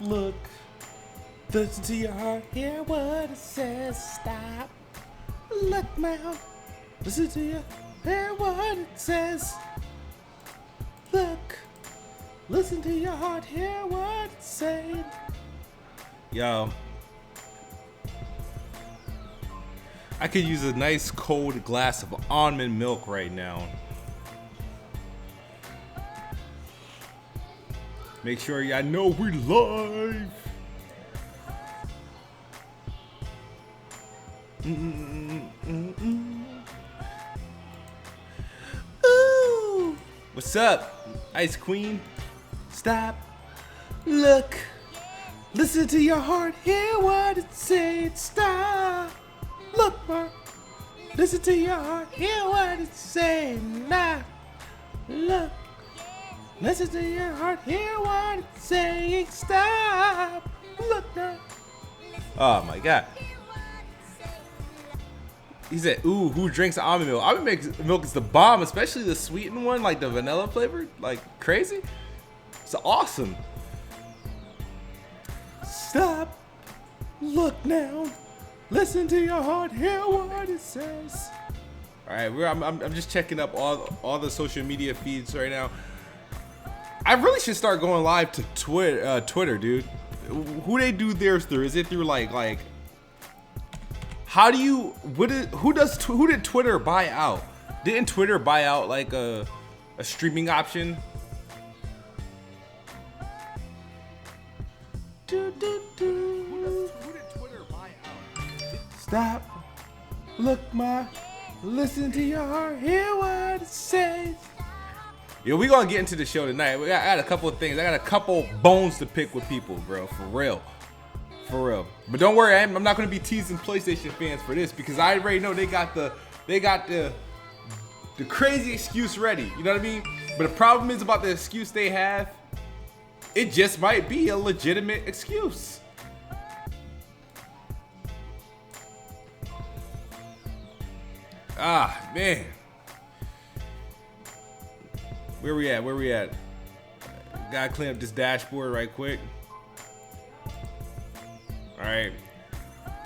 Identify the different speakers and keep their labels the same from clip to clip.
Speaker 1: Look, listen to your heart, hear what it says. Stop. Look, man. Listen to your hear what it says. Look, listen to your heart, hear what it's saying. Yo, I could use a nice cold glass of almond milk right now. Make sure y'all know we live. Ooh, what's up, Ice Queen? Stop. Look. Listen to your heart. Hear what it said. Stop. Look, Mark. Listen to your heart. Hear what it's saying. Now. Look. Listen to your heart. Hear what it's saying. Stop. Look now. Oh my God. He said, ooh, who drinks almond milk? Almond milk is the bomb, especially the sweetened one, like the vanilla flavor. Like crazy. It's awesome. Stop. Look now. Listen to your heart. Hear what it says. All right, I'm just checking up all the social media feeds right now. I really should start going live to Twitter, dude. Who they do theirs through? Is it through like? How do you? Who did Twitter buy out? Didn't Twitter buy out like a streaming option? Who did Twitter buy out? Stop. Look, listen to your heart. Hear what it says. Yo, we gonna get into the show tonight. I got a couple of things. I got a couple bones to pick with people, bro. For real. But don't worry, I'm not gonna be teasing PlayStation fans for this because I already know they got the crazy excuse ready. You know what I mean? But the problem is about the excuse they have. It just might be a legitimate excuse. Ah, man. Where we at? Gotta clean up this dashboard right quick. Alright.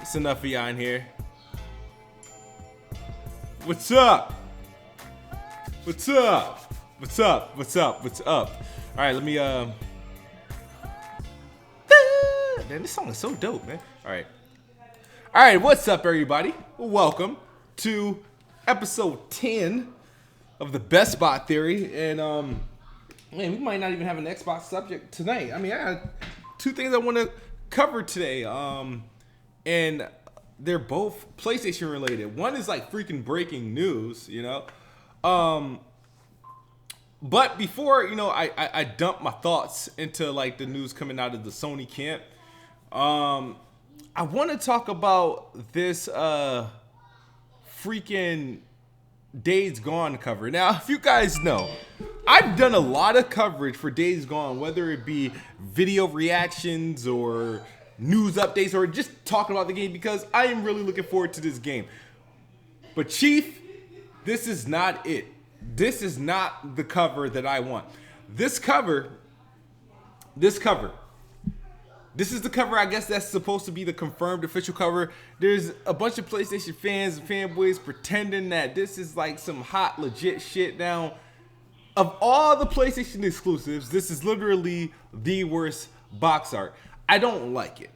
Speaker 1: It's enough of y'all in here. What's up? Alright, let me Man, this song is so dope, man. Alright, what's up, everybody? Welcome to episode 10 of the Best Bot Theory. And man, we might not even have an Xbox subject tonight. I mean, I got two things I want to cover today. And they're both PlayStation related. One is like freaking breaking news, you know. But before, I dump my thoughts into like the news coming out of the Sony camp. I want to talk about this freaking Days Gone cover. Now, if you guys know, I've done a lot of coverage for Days Gone, whether it be video reactions or news updates or just talking about the game because I am really looking forward to this game. But Chief, this is not it. This is not the cover that I want. This is the cover, I guess that's supposed to be the confirmed official cover. There's a bunch of PlayStation fans and fanboys pretending that this is like some hot, legit shit. Now, of all the PlayStation exclusives, this is literally the worst box art. I don't like it.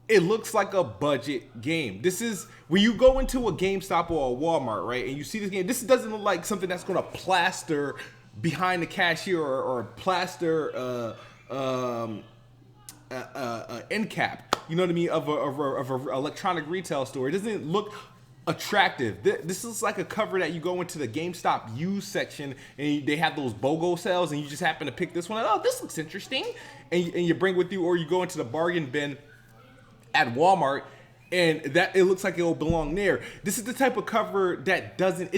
Speaker 1: It looks like a budget game. This is, when you go into a GameStop or a Walmart, right, and you see this game, this doesn't look like something that's going to plaster behind the cashier or plaster end cap, you know what I mean, of a electronic retail store. It doesn't look attractive. This is like a cover that you go into the GameStop used section and they have those BOGO sales and you just happen to pick this one. Oh, this looks interesting, and you bring with you, or you go into the bargain bin at Walmart and that it looks like it will belong there. This is the type of cover that doesn't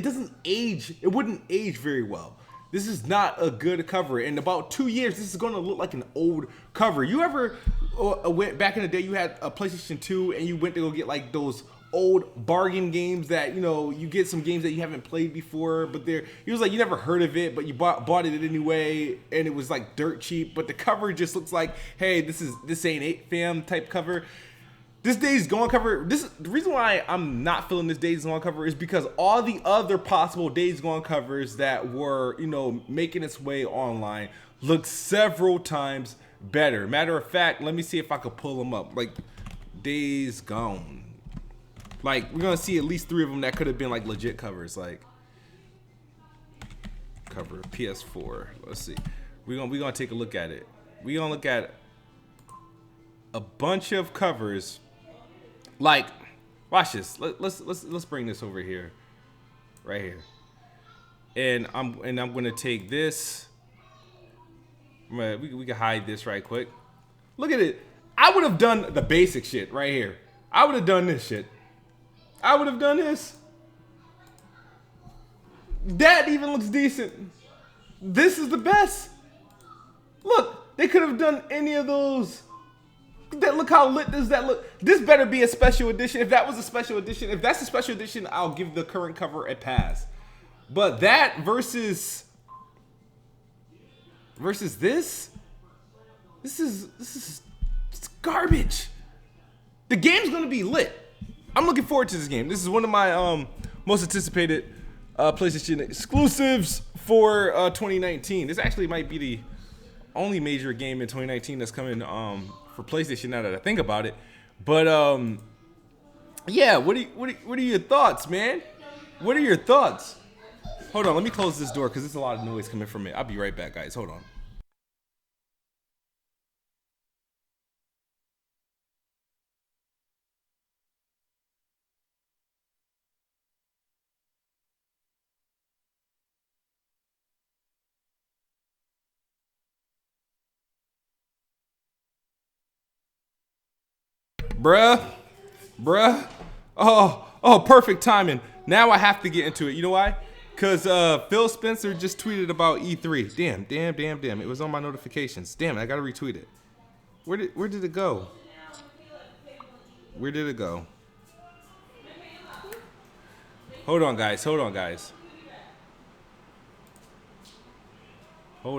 Speaker 1: age. It wouldn't age very well. This is not a good cover. In about 2 years, this is going to look like an old cover. You ever went back in the day, you had a PlayStation 2 and you went to go get like those old bargain games that, you know, you get some games that you haven't played before, but he was like, you never heard of it, but you bought it anyway, and it was like dirt cheap, but the cover just looks like, hey, this ain't it, fam type cover. This Days Gone cover, the reason why I'm not feeling this Days Gone cover is because all the other possible Days Gone covers that were, you know, making its way online look several times better. Matter of fact, let me see if I could pull them up. Like, Days Gone. Like, we're gonna see at least 3 of them that could have been like legit covers. Like, cover PS4. Let's see. We're gonna take a look at it. We're gonna look at a bunch of covers. Like, watch this. Let's bring this over here, right here. And I'm gonna take this. We can hide this right quick. Look at it. I would have done the basic shit right here. I would have done this shit. I would have done this. That even looks decent. This is the best. Look, they could have done any of those. Look how lit does that look. This better be a special edition. If that was a special edition, if that's a special edition, I'll give the current cover a pass. But that versus this is it's garbage. The game's gonna be lit. I'm looking forward to this game. This is one of my most anticipated PlayStation exclusives for 2019. This actually might be the only major game in 2019 that's coming for PlayStation now that I think about it. But yeah, what are your thoughts, man? What are your thoughts? Hold on, let me close this door because there's a lot of noise coming from it. I'll be right back, guys. Hold on. Bruh. Oh, perfect timing. Now I have to get into it. You know why? Because Phil Spencer just tweeted about E3. Damn. It was on my notifications. Damn it, I gotta retweet it. Where did it go? Where did it go? Hold on, guys. Hold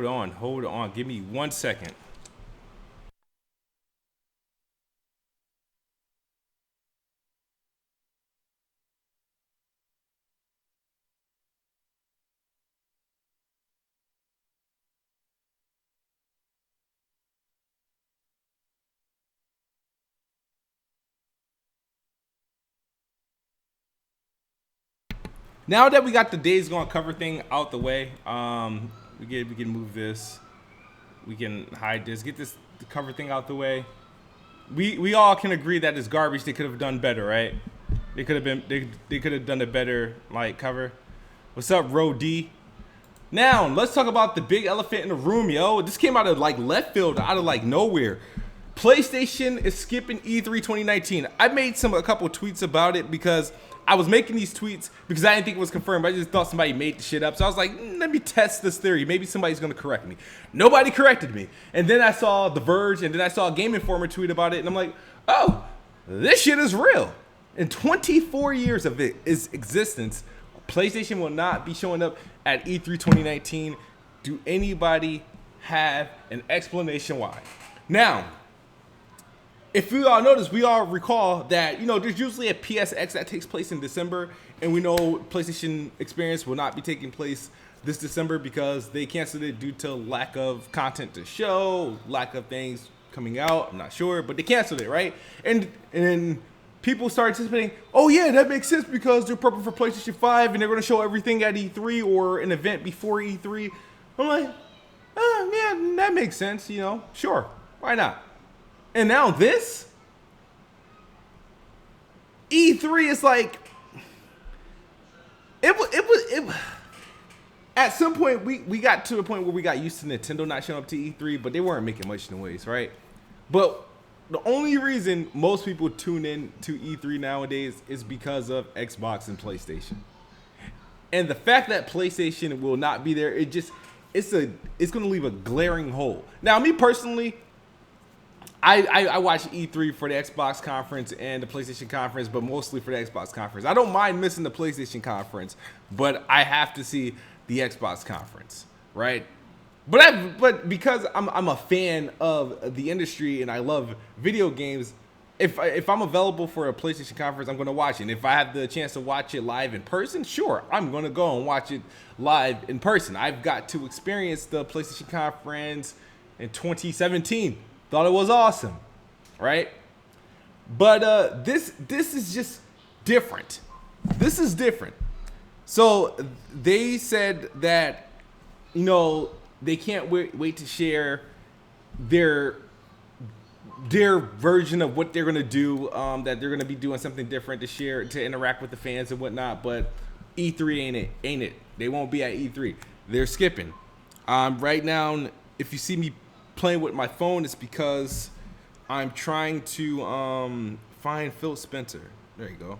Speaker 1: on. Give me 1 second. Now that we got the Days Gone cover thing out the way, we can move this. We can hide this. Get the cover thing out the way. We all can agree that it's garbage. They could have done better, right? They could have done a better like cover. What's up, Ro D? Now let's talk about the big elephant in the room, yo. This came out of like left field, out of like nowhere. PlayStation is skipping E3 2019. I made a couple tweets about it because I was making these tweets because I didn't think it was confirmed. I just thought somebody made the shit up. So I was like, let me test this theory. Maybe somebody's going to correct me. Nobody corrected me. And then I saw The Verge, and then I saw a Game Informer tweet about it. And I'm like, oh, this shit is real. In 24 years of its existence, PlayStation will not be showing up at E3 2019. Do anybody have an explanation why? Now, if we all notice, we all recall that, you know, there's usually a PSX that takes place in December, and we know PlayStation Experience will not be taking place this December because they canceled it due to lack of content to show, lack of things coming out. I'm not sure, but they canceled it, right? And people started anticipating, oh yeah, that makes sense because they're prepping for PlayStation 5 and they're going to show everything at E3 or an event before E3. I'm like, yeah, that makes sense, you know, sure, why not? And now this E3 is like it at some point we got to a point where we got used to Nintendo not showing up to E3, but they weren't making much noise, right? But the only reason most people tune in to E3 nowadays is because of Xbox and PlayStation. And the fact that PlayStation will not be there, it's going to leave a glaring hole. Now, me personally, I watch E3 for the Xbox conference and the PlayStation conference, but mostly for the Xbox conference. I don't mind missing the PlayStation conference, but I have to see the Xbox conference, right? But because I'm a fan of the industry and I love video games, if I'm available for a PlayStation conference, I'm gonna watch it. And if I have the chance to watch it live in person, sure, I'm gonna go and watch it live in person. I've got to experience the PlayStation conference in 2017. Thought it was awesome, right? But this is just different. This is different. So they said that, you know, they can't wait to share their version of what they're gonna do. That they're gonna be doing something different to share, to interact with the fans and whatnot. But E3 ain't it? They won't be at E3. They're skipping. Right now, if you see me playing with my phone, it's because I'm trying to find Phil Spencer. There you go.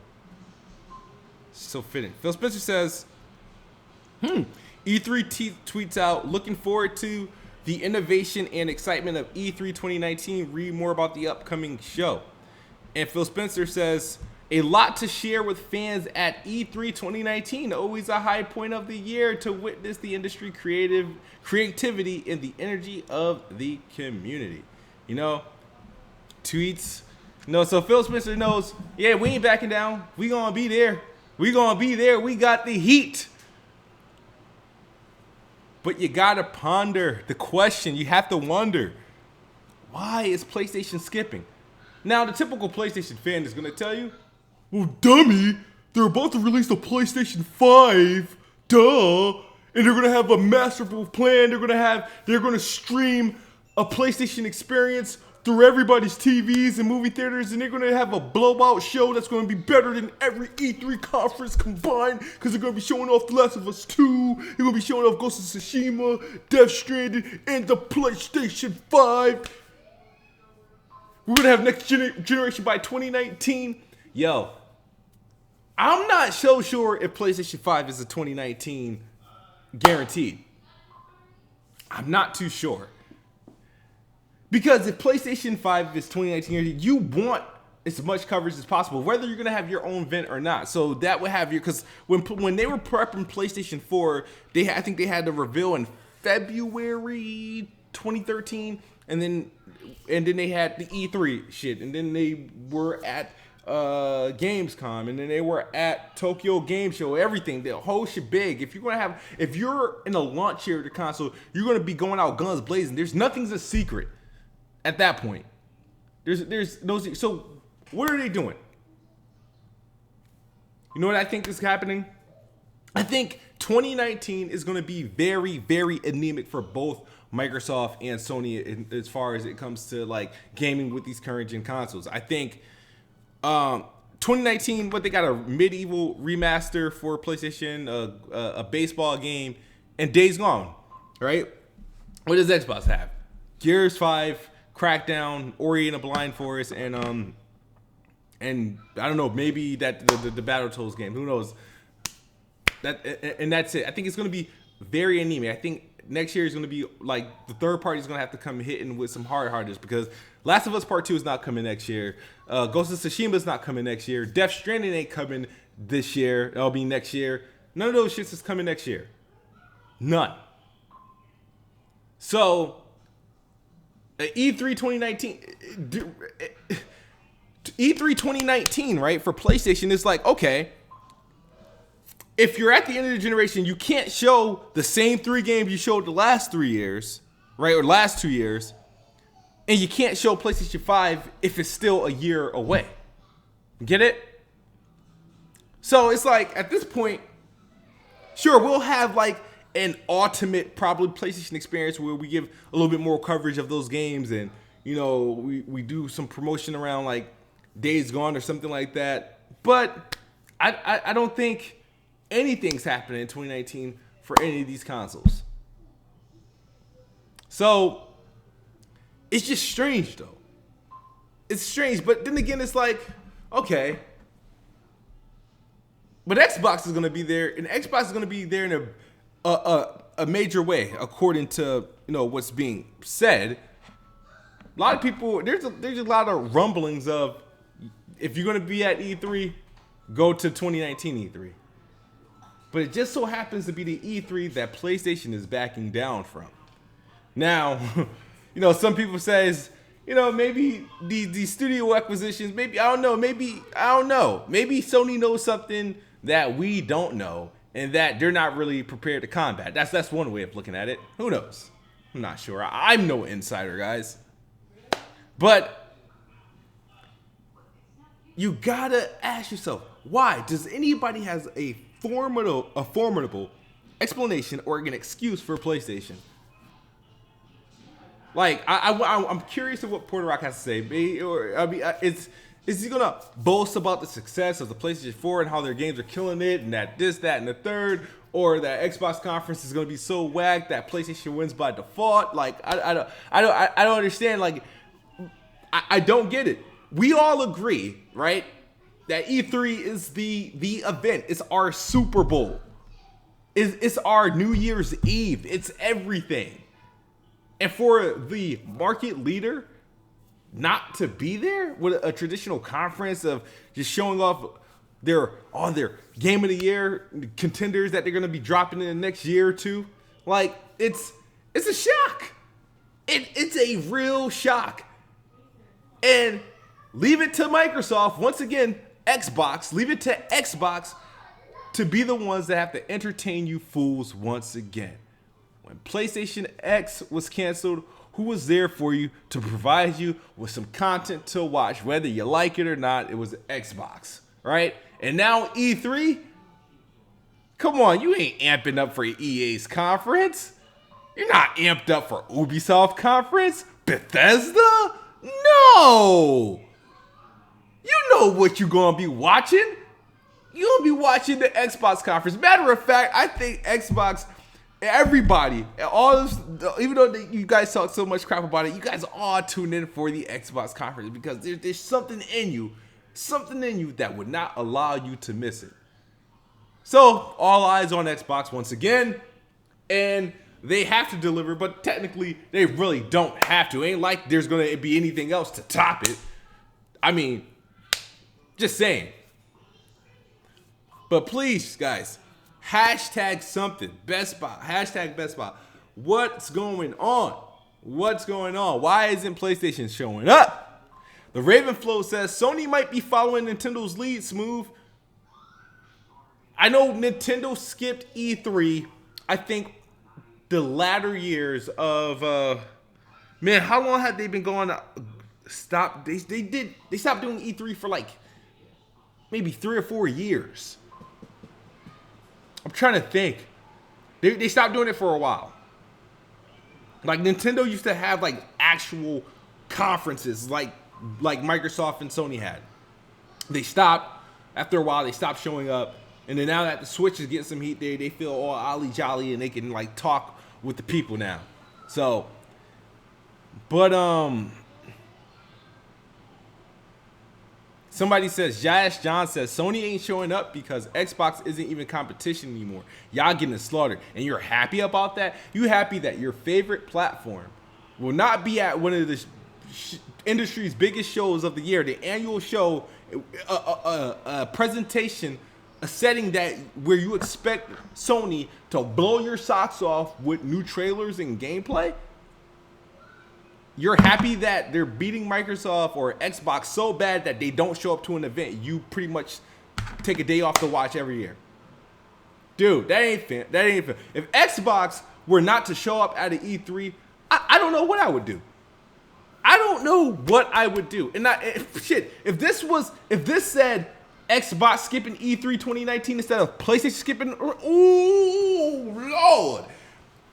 Speaker 1: So fitting. Phil Spencer says, E3 tweets out, looking forward to the innovation and excitement of E3 2019. Read more about the upcoming show. And Phil Spencer says, a lot to share with fans at E3 2019. Always a high point of the year to witness the industry creativity and the energy of the community. You know, tweets. No, so Phil Spencer knows, yeah, we ain't backing down. We gonna be there. We gonna be there. We got the heat. But you gotta ponder the question. You have to wonder, why is PlayStation skipping? Now, the typical PlayStation fan is gonna tell you, well, dummy, they're about to release the PlayStation 5, duh, and they're gonna have a masterful plan. They're gonna stream a PlayStation experience through everybody's TVs and movie theaters, and they're gonna have a blowout show that's gonna be better than every E3 conference combined, because they're gonna be showing off The Last of Us 2, they're gonna be showing off Ghost of Tsushima, Death Stranding, and the PlayStation 5. We're gonna have next generation by 2019. Yo, I'm not so sure if PlayStation 5 is a 2019 guaranteed. I'm not too sure. Because if PlayStation 5 is 2019, you want as much coverage as possible, whether you're going to have your own event or not. So that would have your, because when they were prepping PlayStation 4, I think they had the reveal in February 2013, and then they had the E3 shit, and then they were at Gamescom, and then they were at Tokyo Game Show, everything, the whole shit big. If you're in a launch year of the console, you're going to be going out guns blazing. There's nothing's a secret at that point. There's no, so what are they doing? You know what I think is happening? I think 2019 is going to be very, very anemic for both Microsoft and Sony as far as it comes to like gaming with these current gen consoles. I think 2019, what they got, a medieval remaster for PlayStation, a baseball game, and Days Gone, right? What does Xbox have? Gears 5, Crackdown, Ori and the Blind Forest, and I don't know, maybe that the Battletoads game. Who knows? And that's it. I think it's going to be very anemic. I think next year is going to be like the third party is going to have to come hitting with some hardness, because Last of Us Part 2 is not coming next year. Ghost of Tsushima is not coming next year. Death Stranding ain't coming this year. It'll be next year. None of those shits is coming next year. None. So E3 2019, E3 2019, right, for PlayStation is like, okay, if you're at the end of the generation, you can't show the same 3 games you showed the last 3 years, right, or last 2 years, and you can't show PlayStation 5 if it's still a year away. Get it? So it's like, at this point, sure, we'll have like an ultimate probably PlayStation experience where we give a little bit more coverage of those games, and you know, we do some promotion around like Days Gone or something like that. But I don't think anything's happening in 2019 for any of these consoles. So it's just strange though. It's strange, but then again, it's like, okay, but Xbox is going to be there, and Xbox is going to be there in a major way, according to, you know, what's being said. A lot of people, there's a lot of rumblings of, if you're gonna be at E3, go to 2019 E3. But it just so happens to be the E3 that PlayStation is backing down from. Now, some people says, maybe these studio acquisitions, maybe I don't know. Maybe Sony knows something that we don't know, and that they're not really prepared to combat. That's one way of looking at it. Who knows? I'm not sure. I'm no insider, guys. But you gotta ask yourself, why does anybody has a formidable explanation or an excuse for PlayStation? Like, I'm curious of what Porter Rock has to say. Is he gonna boast about the success of the PlayStation 4 and how their games are killing it, and that this, that, and the third, or that Xbox conference is gonna be so whack that PlayStation wins by default? Like, I don't understand. Like, I don't get it. We all agree, right, that E3 is the event. It's our Super Bowl. It's our New Year's Eve. It's everything. And for the market leader not to be there with a traditional conference of just showing off their game of the year contenders that they're going to be dropping in the next year or two, like, it's a shock. It's a real shock. And leave it to Microsoft, once again, Xbox, leave it to Xbox to be the ones that have to entertain you fools once again. When PlayStation X was canceled, who was there for you to provide you with some content to watch, whether you like it or not? It was Xbox, right? And now E3, come on, you ain't amping up for EA's conference. You're not amped up for Ubisoft conference, Bethesda. No! You know what you're going to be watching. You're going to be watching the Xbox conference. Matter of fact, I think Xbox, everybody, all this, even though you guys talk so much crap about it, you guys all tune in for the Xbox conference because there's something in you that would not allow you to miss it. So, all eyes on Xbox once again. And they have to deliver, but technically they really don't have to. It ain't like there's going to be anything else to top it. I mean, just saying. But please, guys, hashtag something. Best Buy. Hashtag Best Buy. What's going on? What's going on? Why isn't PlayStation showing up? The Ravenflow says Sony might be following Nintendo's lead, Smooth. I know Nintendo skipped E3. I think the latter years of man, how long had they been going? They stopped doing E3 for like maybe 3 or 4 years. I'm trying to think. They stopped doing it for a while. Like, Nintendo used to have like actual conferences like Microsoft and Sony had. They stopped after a while. They stopped showing up, and then now that the Switch is getting some heat, they feel all ollie jolly and they can like talk with the people now. So, but somebody says, Jash John says, Sony ain't showing up because Xbox isn't even competition anymore. Y'all getting slaughtered. And you're happy about that? You happy that your favorite platform will not be at one of the industry's biggest shows of the year, the annual show, a presentation, a setting that where you expect Sony to blow your socks off with new trailers and gameplay? You're happy that they're beating Microsoft or Xbox so bad that they don't show up to an event you pretty much take a day off to watch every year. Dude, that ain't fair. That ain't fair. If Xbox were not to show up at an E3, I don't know what I would do. I don't know what I would do. And if this said Xbox skipping E3 2019 instead of PlayStation skipping, ooh, Lord.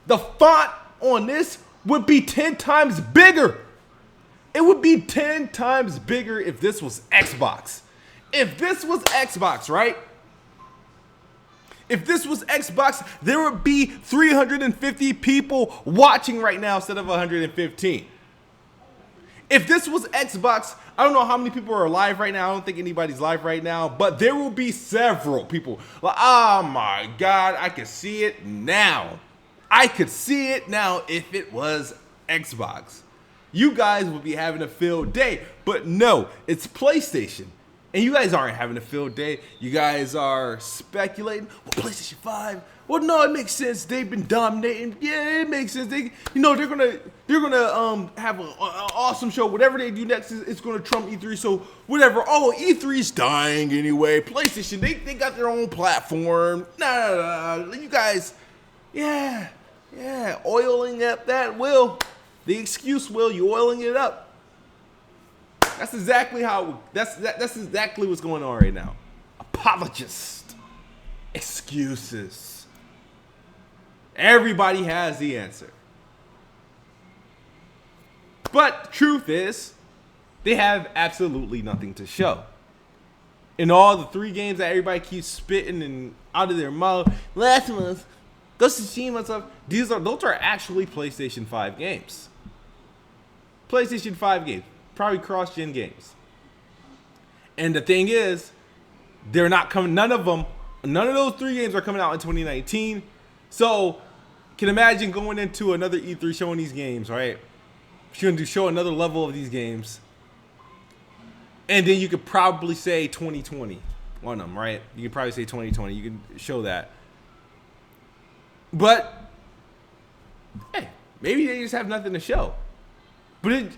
Speaker 1: The font on this would be 10 times bigger. It would be 10 times bigger if this was Xbox. If this was Xbox, right? If this was Xbox, there would be 350 people watching right now instead of 115. If this was Xbox, I don't know how many people are live right now. I don't think anybody's live right now, but there will be several people. Like, oh my God, I can see it now. I could see it now if it was Xbox. You guys will be having a field day. But no, it's PlayStation. And you guys aren't having a field day. You guys are speculating. Well, PlayStation 5. Well, no, it makes sense. They've been dominating. Yeah, it makes sense. They're gonna have an awesome show. Whatever they do next, it's gonna trump E3. So whatever. Oh, E3's dying anyway. PlayStation, they got their own platform. Nah. You guys, yeah, oiling up that will. The excuse will. You oiling it up. That's exactly that's exactly what's going on right now. Apologists, excuses. Everybody has the answer. But the truth is, they have absolutely nothing to show. In all the 3 games that everybody keeps spitting and out of their mouth, Last of Us, Ghost of Tsushima stuff, those are actually PlayStation 5 games. PlayStation 5 games. Probably cross-gen games. And the thing is, they're not coming, none of those 3 games are coming out in 2019. So, can imagine going into another E3 showing these games, right? You're going to show another level of these games. And then you could probably say 2020 on them, right? You could probably say 2020. You can show that. But, hey, maybe they just have nothing to show. But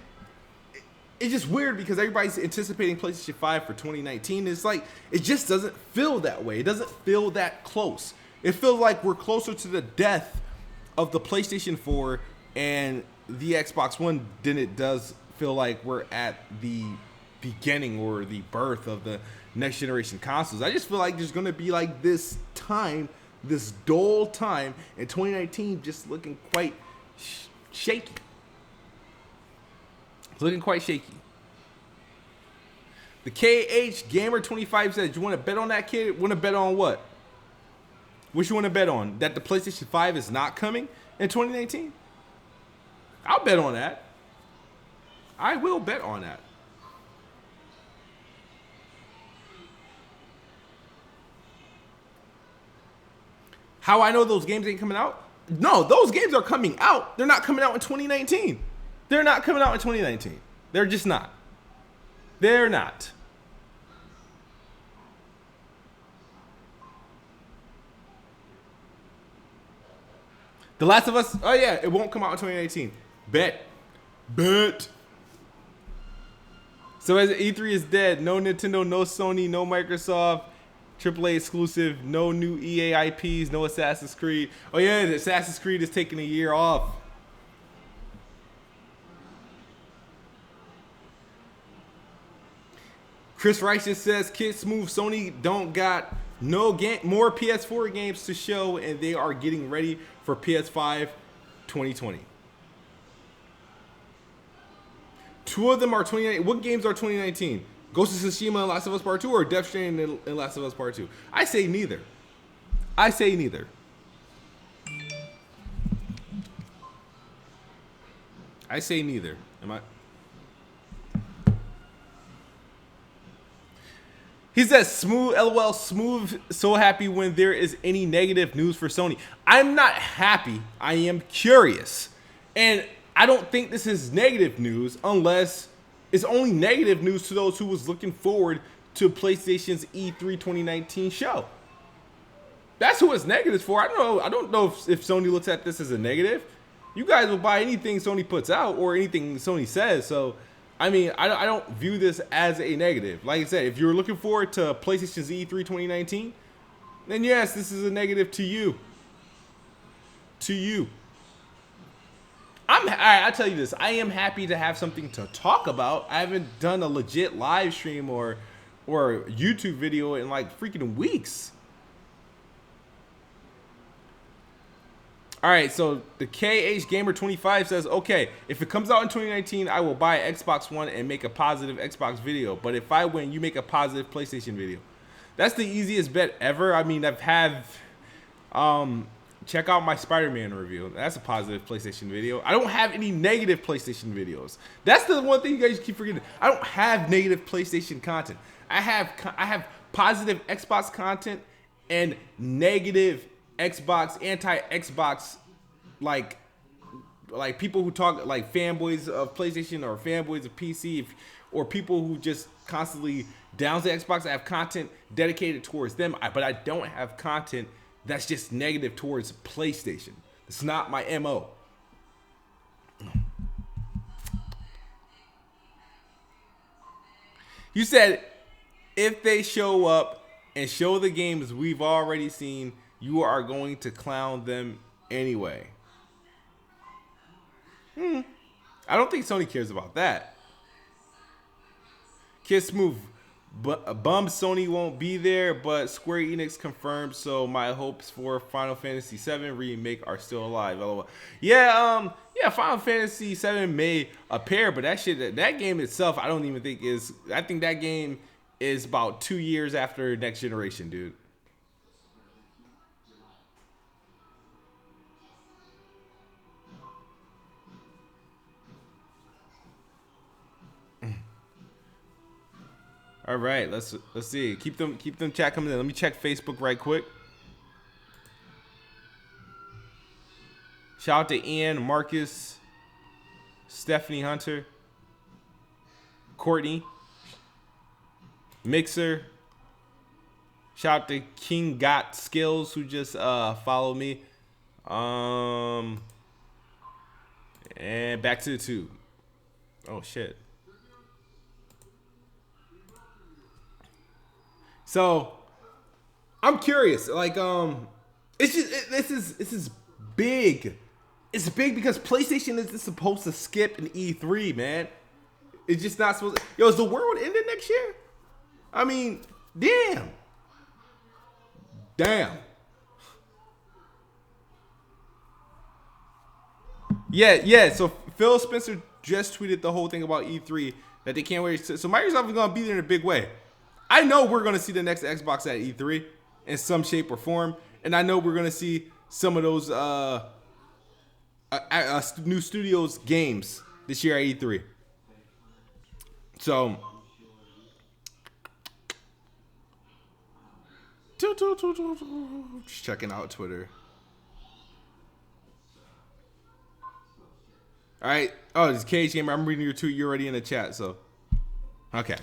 Speaker 1: it's just weird because everybody's anticipating PlayStation 5 for 2019. It's like, it just doesn't feel that way. It doesn't feel that close. It feels like we're closer to the death of the PlayStation 4 and the Xbox One than it does feel like we're at the beginning or the birth of the next generation consoles. I just feel like there's going to be like this dull time in 2019 just looking quite shaky. It's looking quite shaky. The KH Gamer 25 says, you want to bet on that, kid? Want to bet on what? What you want to bet on? That the PlayStation 5 is not coming in 2019? I'll bet on that. I will bet on that. How I know those games ain't coming out? No, those games are coming out. They're not coming out in 2019. They're not coming out in 2019. They're just not. They're not. The Last of Us, oh yeah, it won't come out in 2019. Bet. So as E3 is dead, no Nintendo, no Sony, no Microsoft, AAA exclusive, no new EA IPs, no Assassin's Creed. Oh yeah, the Assassin's Creed is taking a year off. Chris Righteous says, Kid Smooth, Sony don't got more PS4 games to show, and they are getting ready for PS5 2020. 2 of them are 2019. What games are 2019? Ghost of Tsushima and Last of Us Part 2 or Death Stranding and Last of Us Part 2? I say neither. I say neither. I say neither. Am I? He says, smooth, LOL, smooth, so happy when there is any negative news for Sony. I'm not happy. I am curious. And I don't think this is negative news unless it's only negative news to those who was looking forward to PlayStation's E3 2019 show. That's who it's negative for. I don't know if Sony looks at this as a negative. You guys will buy anything Sony puts out or anything Sony says. So, I mean, I don't view this as a negative. Like I said, if you're looking forward to PlayStation's E3 2019, then yes, this is a negative to you. To you. I tell you this, I am happy to have something to talk about. I haven't done a legit live stream or YouTube video in like freaking weeks. All right, so the KH Gamer 25 says, okay, if it comes out in 2019, I will buy an Xbox One and make a positive Xbox video. But if I win, you make a positive PlayStation video. That's the easiest bet ever. I mean, check out my Spider-Man review. That's a positive PlayStation video. I don't have any negative PlayStation videos. That's the one thing you guys keep forgetting. I don't have negative PlayStation content. I have positive Xbox content and negative Xbox, anti-Xbox, like like people who talk like fanboys of PlayStation or fanboys of PC, or people who just constantly downs the Xbox. I have content dedicated towards them, but I don't have content that's just negative towards PlayStation. It's not my MO. You said if they show up and show the games we've already seen, you are going to clown them anyway. I don't think Sony cares about that. Kiss move. Bum Sony won't be there, but Square Enix confirmed, so my hopes for Final Fantasy VII remake are still alive. LOL. Yeah, Final Fantasy VII may appear, but that game itself, I don't even think is. I think that game is about 2 years after next generation, dude. All right, let's see. Keep them chat coming in. Let me check Facebook right quick. Shout out to Ian, Marcus, Stephanie Hunter, Courtney, Mixer. Shout out to King Got Skills who just followed me. And back to the tube. Oh shit. So, I'm curious. Like, it's just this is big. It's big because PlayStation isn't supposed to skip an E3, man. It's just not supposed to. Yo, is the world ending next year? I mean, damn. Yeah. So Phil Spencer just tweeted the whole thing about E3 that they can't wait. So Microsoft is gonna be there in a big way. I know we're going to see the next Xbox at E3 in some shape or form. And I know we're going to see some of those new studios games this year at E3. So, just checking out Twitter. All right. Oh, this Cage Gamer. I'm reading your tweet. You're already in the chat. So, okay.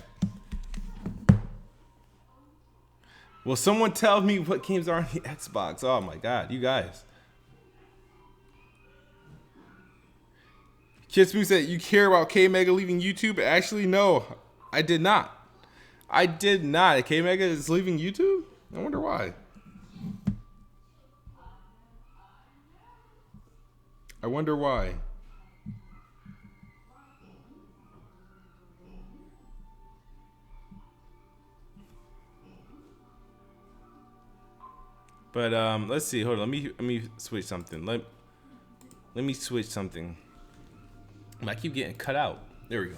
Speaker 1: Will someone tell me what games are on the Xbox? Oh my god, you guys. Kitsmu said, you care about K-Mega leaving YouTube? Actually, no, I did not. K-Mega is leaving YouTube? I wonder why. But let's see. Hold on. Let me switch something. Let me switch something. I keep getting cut out. There we go.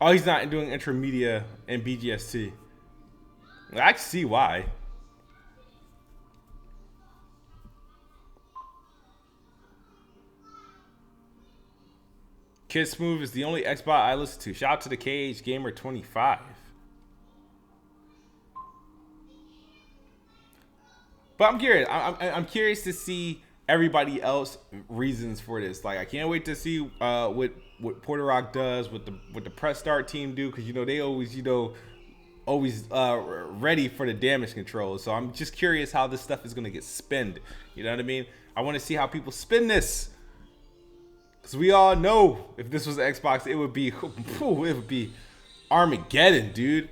Speaker 1: Oh, he's not doing Intermedia and BGST. I can see why. Kid Smooth is the only Xbox I listen to. Shout out to the Cage Gamer 25. But I'm curious. I'm curious to see everybody else reasons for this. Like, I can't wait to see what Porter Rock does, what the press start team do, because they always ready for the damage control. So I'm just curious how this stuff is gonna get spent. You know what I mean? I want to see how people spin this, because we all know if this was an Xbox, it would be Armageddon, dude.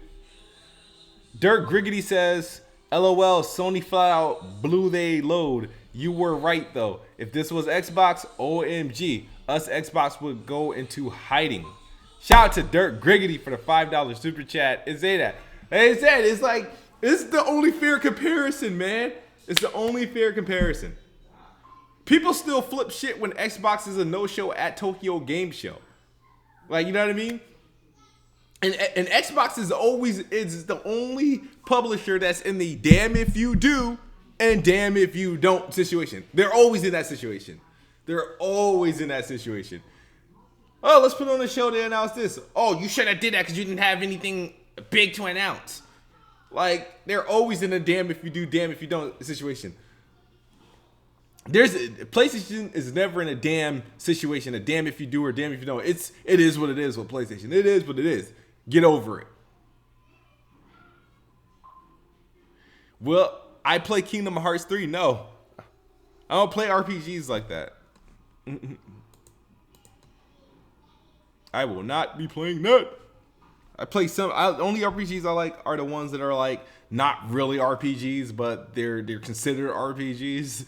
Speaker 1: Dirk Griggity says, LOL, Sony flat out blew they load. You were right though. If this was Xbox, OMG, us Xbox would go into hiding. Shout out to Dirk Griggity for the $5 super chat. And say that. It's like, it's the only fair comparison, man. It's the only fair comparison. People still flip shit when Xbox is a no-show at Tokyo Game Show. Like, you know what I mean? And Xbox is the only publisher that's in the damn if you do and damn if you don't situation. They're always in that situation. Oh, let's put on a show to announce this. Oh, you should have did that because you didn't have anything big to announce. Like, they're always in a damn if you do, damn if you don't situation. there's PlayStation is never in a damn situation, a damn if you do or damn if you don't. It is what it is with PlayStation. It is what it is. Get over it. Well, I play Kingdom Hearts 3. No, I don't play RPGs like that. I will not be playing that. I play only RPGs I like are the ones that are like not really RPGs, but they're considered RPGs.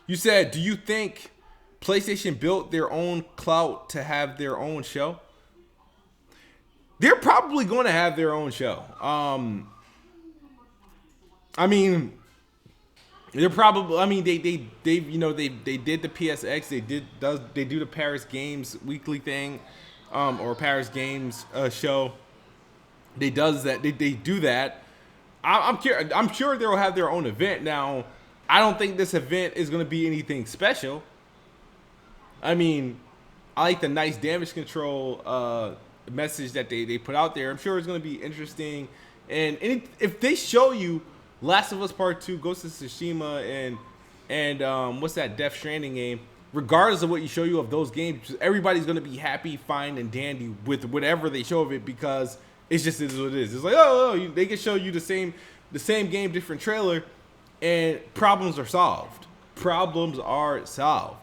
Speaker 1: You said, do you think PlayStation built their own clout to have their own show? They're probably going to have their own show. I mean, they're probably. I mean, they did the PSX. They do the Paris Games weekly thing, or Paris Games show. They do that. I'm sure they'll have their own event. Now, I don't think this event is going to be anything special. I mean, I like the nice damage control message that they put out there. I'm sure it's going to be interesting. And if they show you Last of Us Part 2, Ghost of Tsushima, and what's that Death Stranding game, regardless of what you show you of those games, everybody's going to be happy, fine, and dandy with whatever they show of it, because it's just is what it is. It's like, they can show you the same game, different trailer, and problems are solved. Problems are solved.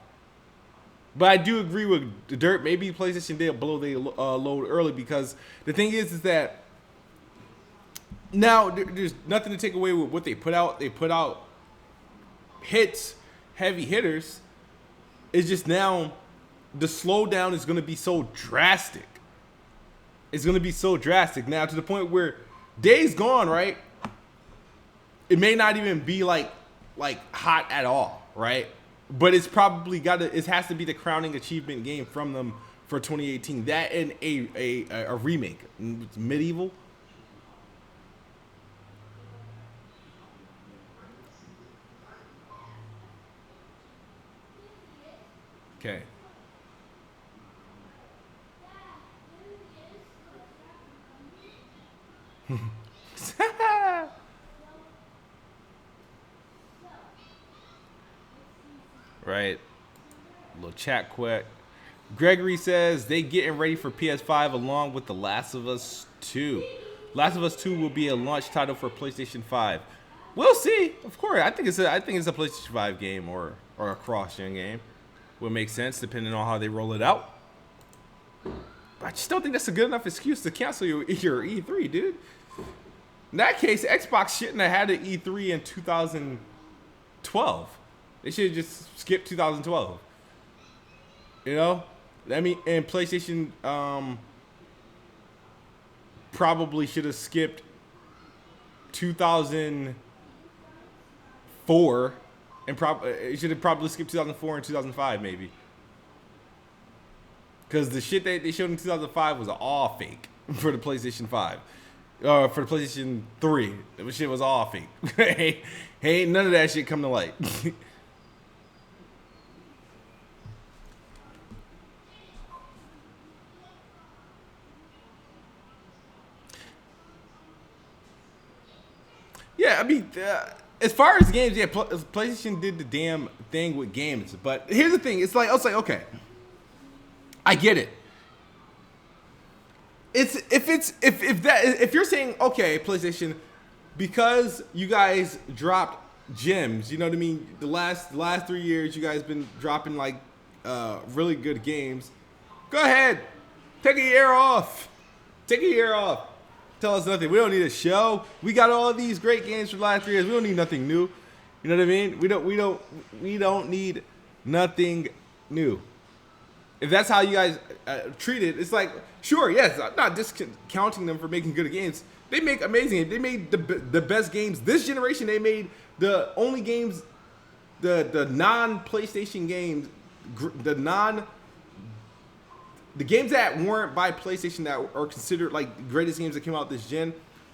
Speaker 1: But I do agree with the Dirt. Maybe PlayStation did blow their load early, because the thing is that now there's nothing to take away with what they put out. They put out hits, heavy hitters. It's just now the slowdown is going to be so drastic. It's going to be so drastic now, to the point where Days Gone, right? It may not even be like hot at all, right? But it's probably it has to be the crowning achievement game from them for 2018. That and a remake. It's Medieval. Okay. Right. A little chat quick. Gregory says they getting ready for PS5 along with The Last of Us 2. Last of Us 2 will be a launch title for PlayStation 5. We'll see. Of course, I think it's a PlayStation 5 game or a cross-gen game. Would make sense depending on how they roll it out. But I just don't think that's a good enough excuse to cancel your E3, dude. In that case, Xbox shouldn't have had an E3 in 2012. They should have just skipped 2012. You know? I mean, and PlayStation probably should have skipped 2004, and it should have probably skipped 2004 and 2005 maybe. Because the shit that they showed in 2005 was all fake for the PlayStation 5. For the PlayStation 3. That shit was all fake. Hey, none of that shit come to light. Yeah, I mean, as far as games, yeah, PlayStation did the damn thing with games. But here's the thing: I was like, okay, I get it. If you're saying, okay, PlayStation, because you guys dropped gems, you know what I mean? The last 3 years, you guys been dropping like really good games. Go ahead, take a year off. Take a year off. Tell us nothing. We don't need a show. We got all these great games from the last 3 years. We don't need nothing new. You know what I mean? We don't need nothing new. If that's how you guys treat it, it's like, sure, yes, I'm not discounting them for making good games. They make amazing. They made the best games this generation. They made the only games, the non-PlayStation games, the games that weren't by PlayStation that are considered like the greatest games that came out this gen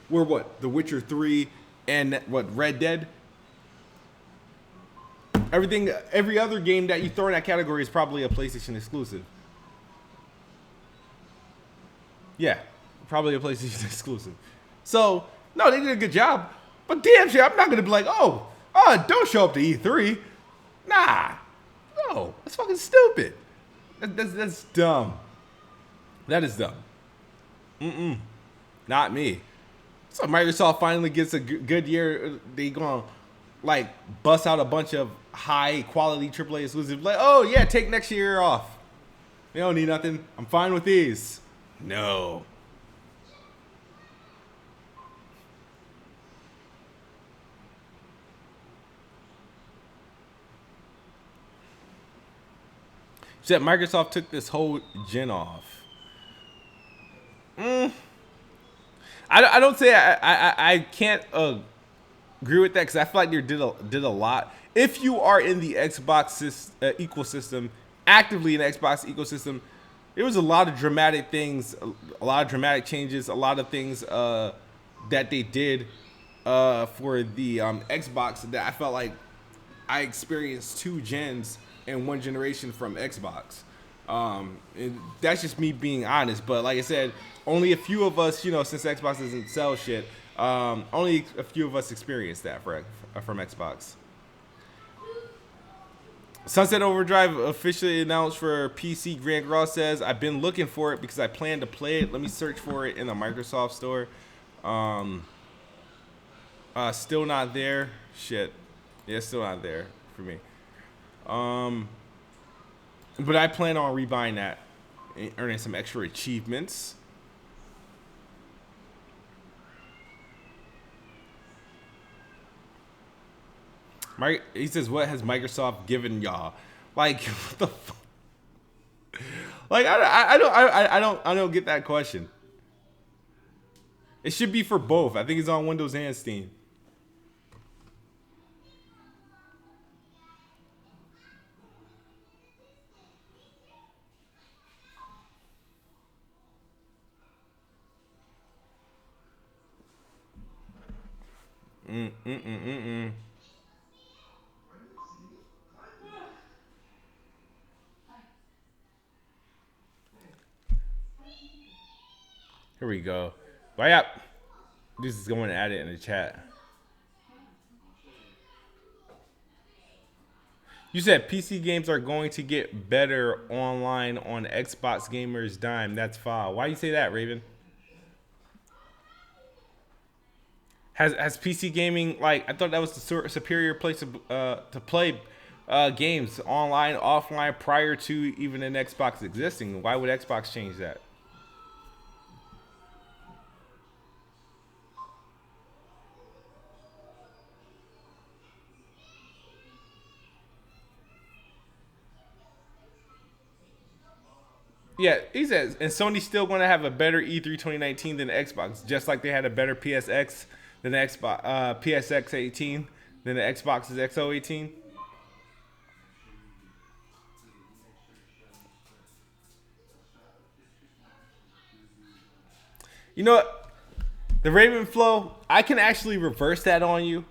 Speaker 1: were what? The Witcher 3 and what? Red Dead? Every other game that you throw in that category is probably a PlayStation exclusive. Yeah, probably a PlayStation exclusive. So no, they did a good job. But damn shit, I'm not gonna be like, don't show up to E3. Nah, no, that's fucking stupid. That's dumb. That is dumb. Not me. So Microsoft finally gets a good year. They gonna like bust out a bunch of high quality AAA exclusives. Like, oh yeah, take next year off. They don't need nothing. I'm fine with these. No. Said Microsoft took this whole gen off. I don't say I can't agree with that because I feel like they did a lot. If you are in the Xbox ecosystem, actively in the Xbox ecosystem, there was a lot of dramatic things, a lot of dramatic changes, a lot of things that they did for the Xbox that I felt like I experienced 2 gens in 1 generation from Xbox. And that's just me being honest. But like I said, only a few of us, since Xbox doesn't sell shit, only a few of us experienced that from Xbox. Sunset Overdrive officially announced for PC. Grant Gross says, I've been looking for it because I plan to play it. Let me search for it in the Microsoft store. Still not there. Shit. Yeah, still not there for me. But I plan on rebuying that and earning some extra achievements. He says, what has Microsoft given y'all? Like, what the fuck? Like, I don't get that question. It should be for both. I think it's on Windows and Steam. Here we go. But this is going to add it in the chat. You said PC games are going to get better online on Xbox Gamers Dime. That's foul. Why you say that, Raven? Has PC gaming, like, I thought that was the superior place to play games online, offline, prior to even an Xbox existing. Why would Xbox change that? Yeah, he says, and Sony's still going to have a better E3 2019 than Xbox, just like they had a better PSX than the Xbox, PSX 18 than the Xbox's XO 18. You know what? The Raven Flow, I can actually reverse that on you.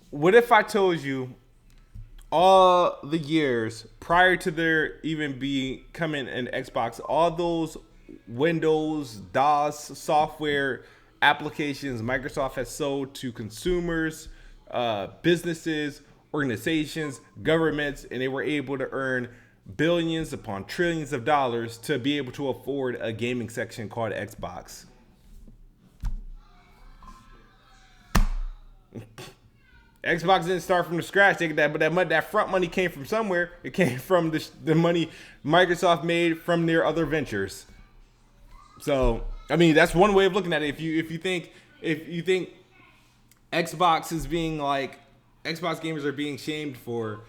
Speaker 1: What if I told you all the years prior to there even becoming an Xbox, all those Windows, DOS software applications Microsoft has sold to consumers, businesses, organizations, governments, and they were able to earn billions upon trillions of dollars to be able to afford a gaming section called Xbox. Xbox didn't start from the scratch. They get that, but that front money came from somewhere. It came from the money Microsoft made from their other ventures. So, I mean, that's one way of looking at it. If you think Xbox is being like, Xbox gamers are being shamed for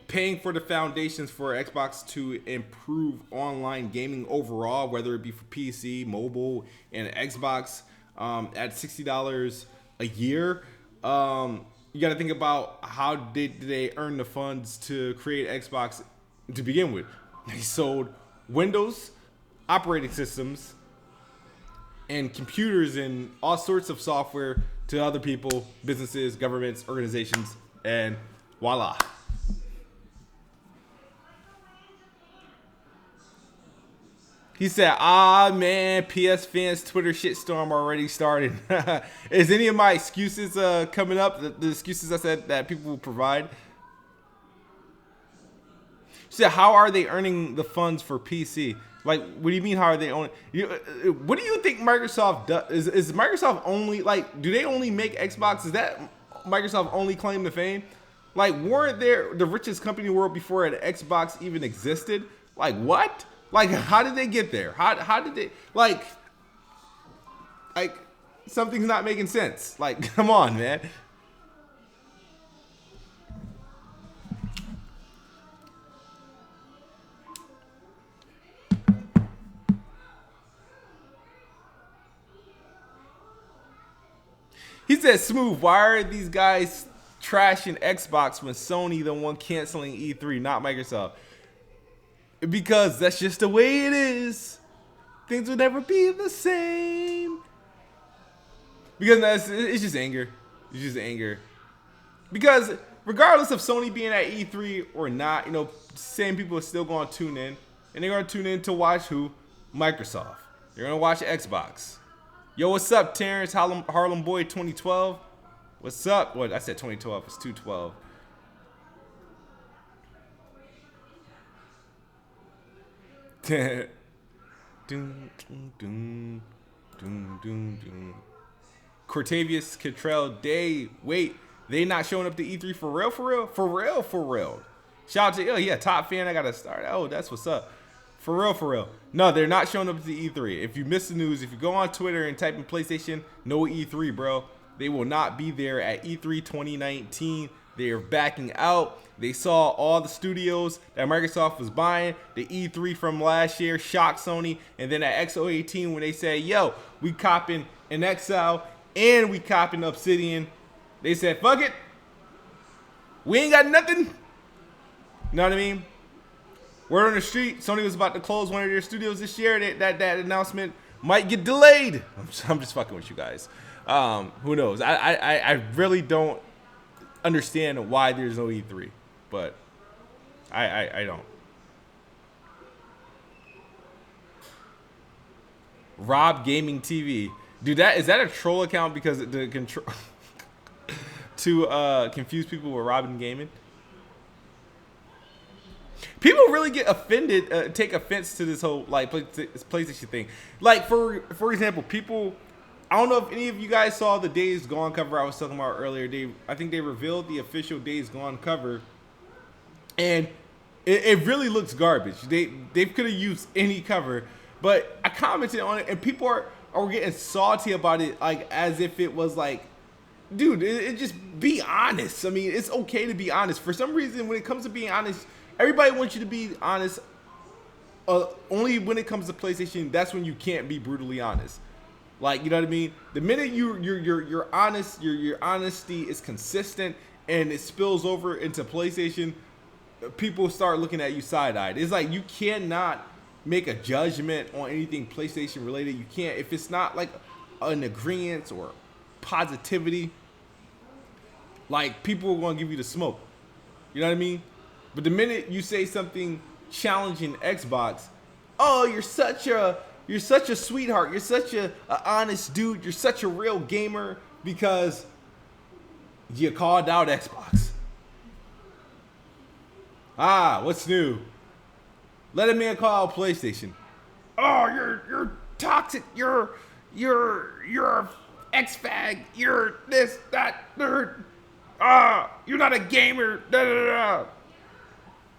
Speaker 1: paying for the foundations for Xbox to improve online gaming overall, whether it be for PC, mobile, and Xbox, at $60 a year. You got to think about how did they earn the funds to create Xbox to begin with. They sold Windows operating systems and computers and all sorts of software to other people, businesses, governments, organizations, and voila. He said, "Ah man, PS fans Twitter shitstorm already started." Is any of my excuses coming up? The excuses I said that people will provide. He said, "How are they earning the funds for PC?" Like, what do you mean? How are they owning? What do you think Microsoft does? Is Microsoft only like? Do they only make Xbox? Is that Microsoft only claim to fame? Like, weren't there the richest company in the world before an Xbox even existed? Like, what? Like, how did they get there? How did they like something's not making sense. Like, come on, man. He said, "Smooth, why are these guys trashing Xbox when Sony the one canceling E3, not Microsoft?" Because that's just the way it is. Things will never be the same. Because it's just anger. It's just anger. Because regardless of Sony being at E3 or not, you know, same people are still going to tune in. And they're going to tune in to watch who? Microsoft. They're going to watch Xbox. Yo, what's up, Terrence Harlem Boy 2012? What's up? What? I said 2012. It's 212. Cortavius Cottrell Day. Wait, they not showing up to E3 for real? For real? For real? For real? Shout out to, oh yeah, top fan. I got to start. Oh, that's what's up. For real, for real. No, they're not showing up to E3. If you miss the news, if you go on Twitter and type in PlayStation, no E3, bro. They will not be there at E3 2019. They are backing out. They saw all the studios that Microsoft was buying. The E3 from last year shocked Sony. And then at XO18 when they said, yo, we copping an Exile and we copping Obsidian, they said, fuck it. We ain't got nothing. You know what I mean? Word on the street, Sony was about to close one of their studios this year. That announcement might get delayed. I'm just fucking with you guys. Who knows? I really don't understand why there's no E3, but I don't. Rob Gaming TV, dude, is that a troll account because to control to confuse people with Robin Gaming? People really get offended, take offense to this whole like PlayStation thing. Like for example, people. I don't know if any of you guys saw the Days Gone cover I was talking about earlier. I think they revealed the official Days Gone cover, and it really looks garbage. They could have used any cover, but I commented on it, and people are getting salty about it, like as if it was like, dude, it just be honest. I mean, it's okay to be honest. For some reason, when it comes to being honest, everybody wants you to be honest. Only when it comes to PlayStation, that's when you can't be brutally honest. Like, you know what I mean? The minute you're honest, your honesty is consistent and it spills over into PlayStation, people start looking at you side-eyed. It's like you cannot make a judgment on anything PlayStation related. You can't, if it's not like an agreement or positivity, like people are gonna give you the smoke. You know what I mean? But the minute you say something challenging Xbox, oh, you're such a sweetheart. You're such a honest dude. You're such a real gamer because you called out Xbox. Ah, what's new? Let a man call out PlayStation. Oh, you're toxic. You're X-fag. You're this, that, nerd. Ah, you're not a gamer. Da, da, da.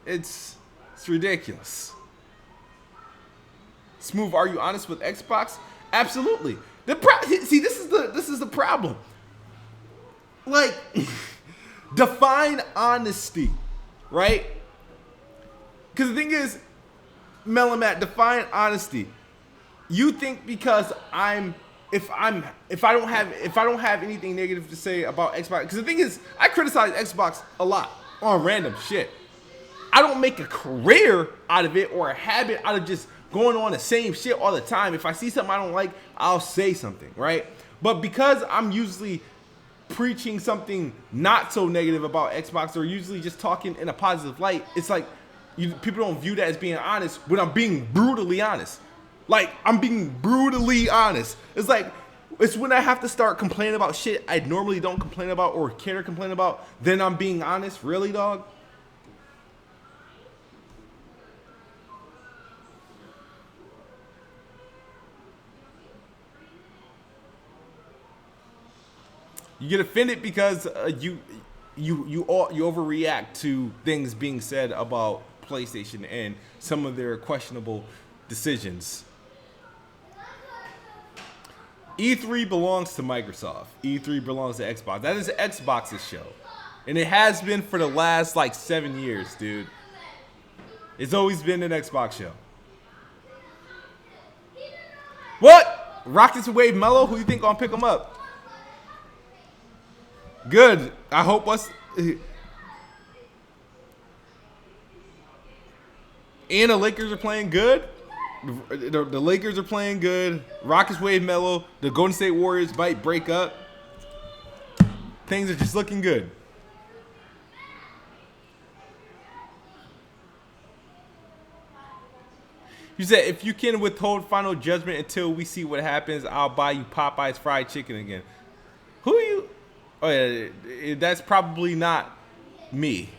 Speaker 1: It's ridiculous. Smooth, are you honest with Xbox? Absolutely. See, this is the problem. Like, define honesty, right? Because the thing is, Melamat, define honesty. You think because if I don't have anything negative to say about Xbox, because the thing is, I criticize Xbox a lot on random shit. I don't make a career out of it or a habit out of just going on the same shit all the time. If I see something I don't like, I'll say something, right? But because I'm usually preaching something not so negative about Xbox or usually just talking in a positive light, it's like people don't view that as being honest when I'm being brutally honest. Like, I'm being brutally honest. It's like, it's when I have to start complaining about shit I normally don't complain about or care to complain about, then I'm being honest. Really, dog? You get offended because you overreact to things being said about PlayStation and some of their questionable decisions. E3 belongs to Microsoft. E3 belongs to Xbox. That is Xbox's show. And it has been for the last like 7 years, dude. It's always been an Xbox show. What? Rockets Wave Mellow? Who you think gonna pick them up? Good. I hope us. And the Lakers are playing good. The Lakers are playing good. Rockets Wave Mellow. The Golden State Warriors might break up. Things are just looking good. You said, if you can withhold final judgment until we see what happens, I'll buy you Popeye's fried chicken again. Who are you? Oh, yeah, that's probably not me.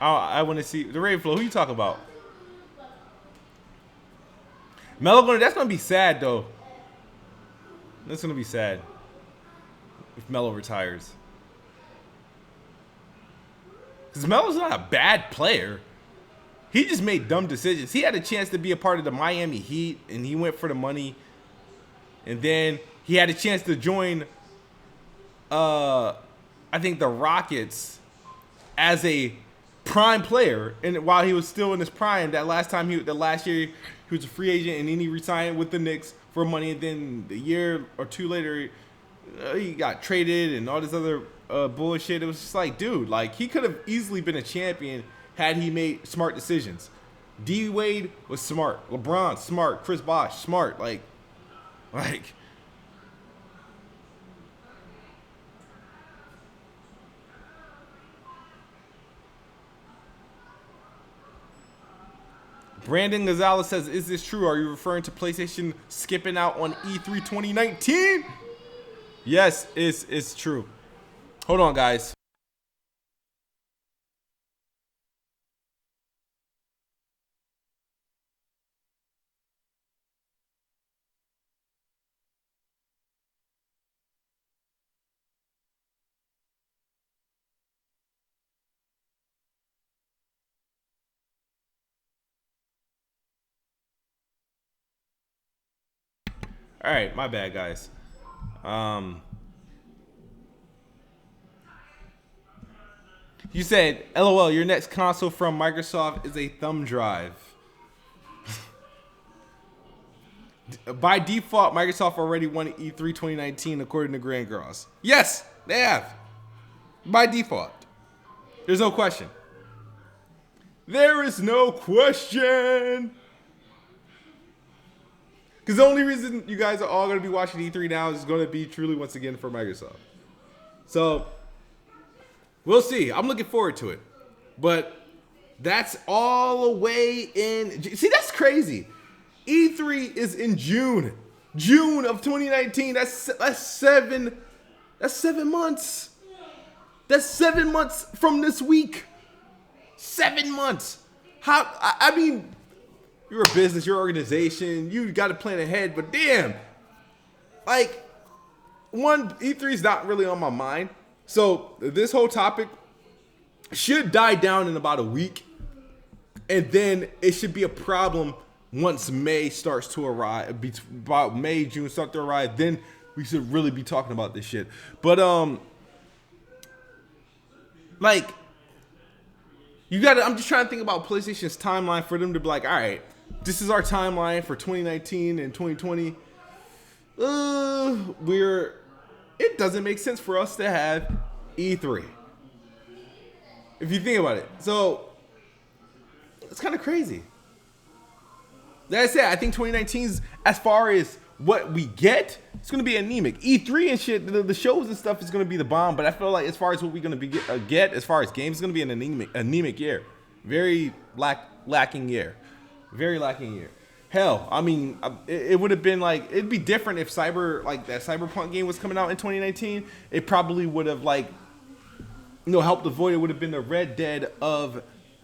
Speaker 1: I want to see the Ravenflow. Who you talking about? Melo, that's gonna be sad though. That's gonna be sad if Melo retires. Because Melo's not a bad player. He just made dumb decisions. He had a chance to be a part of the Miami Heat, and he went for the money. And then he had a chance to join, I think, the Rockets as a prime player. And while he was still in his prime, the last year, he was a free agent, and then he resigned with the Knicks for money. And then a year or two later, he got traded and all this other bullshit. It was just like, dude, like, he could have easily been a champion had he made smart decisions. D Wade was smart. LeBron, smart. Chris Bosh, smart. Like. Brandon Gonzalez says, is this true? Are you referring to PlayStation skipping out on E3 2019? Yes, it's true. Hold on, guys. All right, my bad, guys. You said, LOL, your next console from Microsoft is a thumb drive. By default, Microsoft already won E3 2019 according to Grand Cross. Yes, they have. By default. There's no question. There is no question. Because the only reason you guys are all going to be watching E3 now is going to be truly, once again, for Microsoft. So, we'll see. I'm looking forward to it. But that's all the way in. See, that's crazy. E3 is in June. June of 2019. That's 7 months. That's 7 months from this week. 7 months. I mean, you're a business, your organization, you got to plan ahead, but damn, like, E3 is not really on my mind. So this whole topic should die down in about a week, and then it should be a problem once May starts to arrive. About May, June start to arrive, then we should really be talking about this shit. But like, I'm just trying to think about PlayStation's timeline for them to be like, all right, this is our timeline for 2019 and 2020. It doesn't make sense for us to have E3. If you think about it. So, it's kind of crazy. Like I said, I think 2019's, as far as what we get, it's going to be anemic. E3 and shit, the shows and stuff is going to be the bomb, but I feel like as far as what we're going to get, as far as games, it's going to be an anemic year. Very lacking year. Very lacking year. Hell, I mean, it would have been like, it'd be different if that Cyberpunk game was coming out in 2019. It probably would have like, helped avoid. It would have been the Red Dead of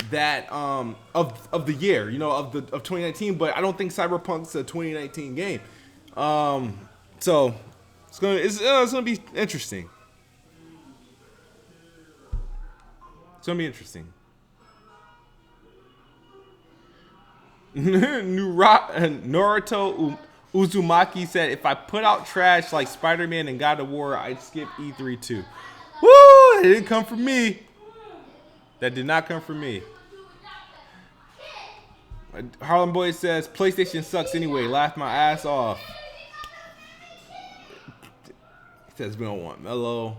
Speaker 1: that of the year, of 2019. But I don't think Cyberpunk's a 2019 game. So it's gonna be interesting. It's gonna be interesting. Naruto Uzumaki said, if I put out trash like Spider-Man and God of War, I'd skip E3 too. Woo! It didn't come from me. That did not come from me. Harlem Boy says, PlayStation sucks anyway. Laughed my ass off. He says we don't want Mello.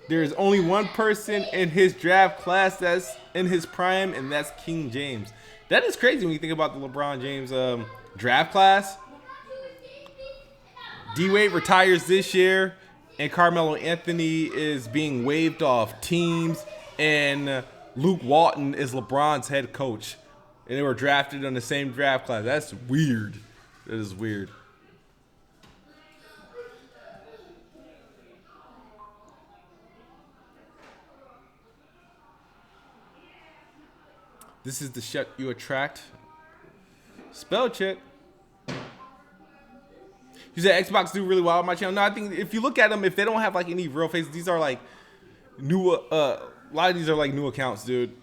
Speaker 1: There is only one person in his draft class that's in his prime, and that's King James. That is crazy when you think about the LeBron James draft class. D-Wade retires this year, and Carmelo Anthony is being waived off teams, and Luke Walton is LeBron's head coach. And they were drafted in the same draft class. That's weird. That is weird. This is the shut you attract. Spell check. You said Xbox do really well on my channel. No, I think if you look at them, if they don't have like any real faces, these are like new. A lot of these are like new accounts, dude.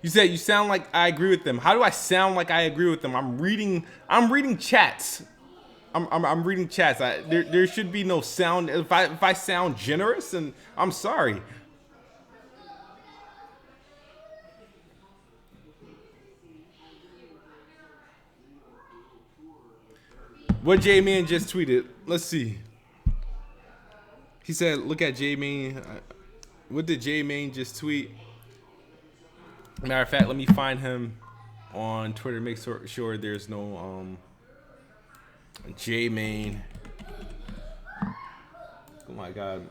Speaker 1: You said you sound like I agree with them. How do I sound like I agree with them? I'm reading chats. I'm reading chats. There should be no sound. If I sound generous, and I'm sorry. What J-Man just tweeted. Let's see. He said, look at J-Man. What did J-Man just tweet? Matter of fact, let me find him on Twitter. Make sure there's no J-Man. Oh my God.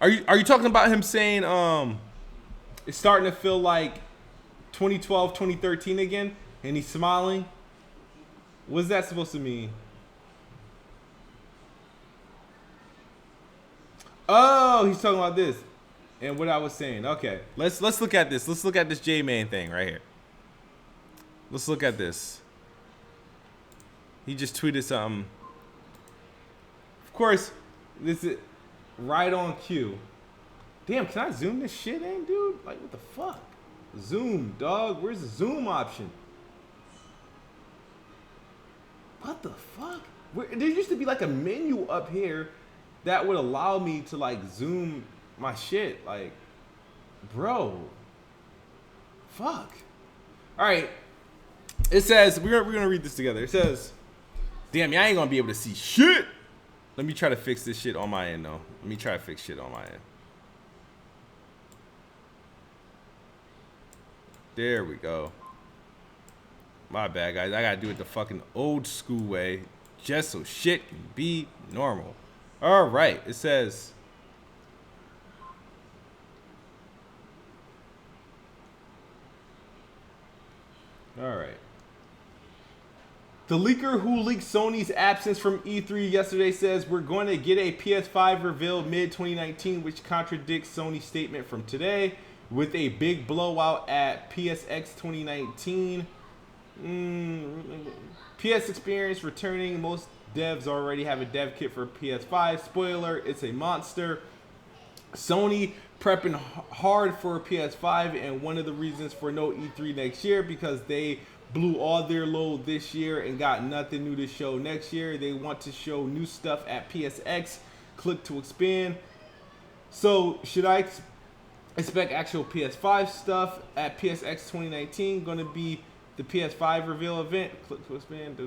Speaker 1: Are you talking about him saying it's starting to feel like 2012, 2013 again, and he's smiling? What's that supposed to mean? Oh, he's talking about this and what I was saying. Okay, let's look at this. Let's look at this J-Man thing right here. Let's look at this. He just tweeted something. Of course, this is right on cue. Damn, can I zoom this shit in, dude? Like, what the fuck? Zoom, dog. Where's the zoom option? What the fuck? There used to be like a menu up here that would allow me to like zoom my shit. Like, bro. Fuck. All right. It says, we're gonna read this together. It says, damn, y'all ain't gonna be able to see shit. Let me try to fix this shit on my end, though. Let me try to fix shit on my end. There we go. My bad, guys. I gotta do it the fucking old school way, just so shit can be normal. All right. It says, all right. The leaker who leaked Sony's absence from E3 yesterday says we're going to get a PS5 reveal mid-2019, which contradicts Sony's statement from today with a big blowout at PSX 2019. PS experience returning. Most devs already have a dev kit for PS5. Spoiler, it's a monster. Sony prepping hard for PS5, and one of the reasons for no E3 next year because they blew all their load this year and got nothing new to show next year. They want to show new stuff at PSX. Click to expand. So should I Expect actual PS5 stuff at PSX 2019. Going to be the PS5 reveal event. Click to expand.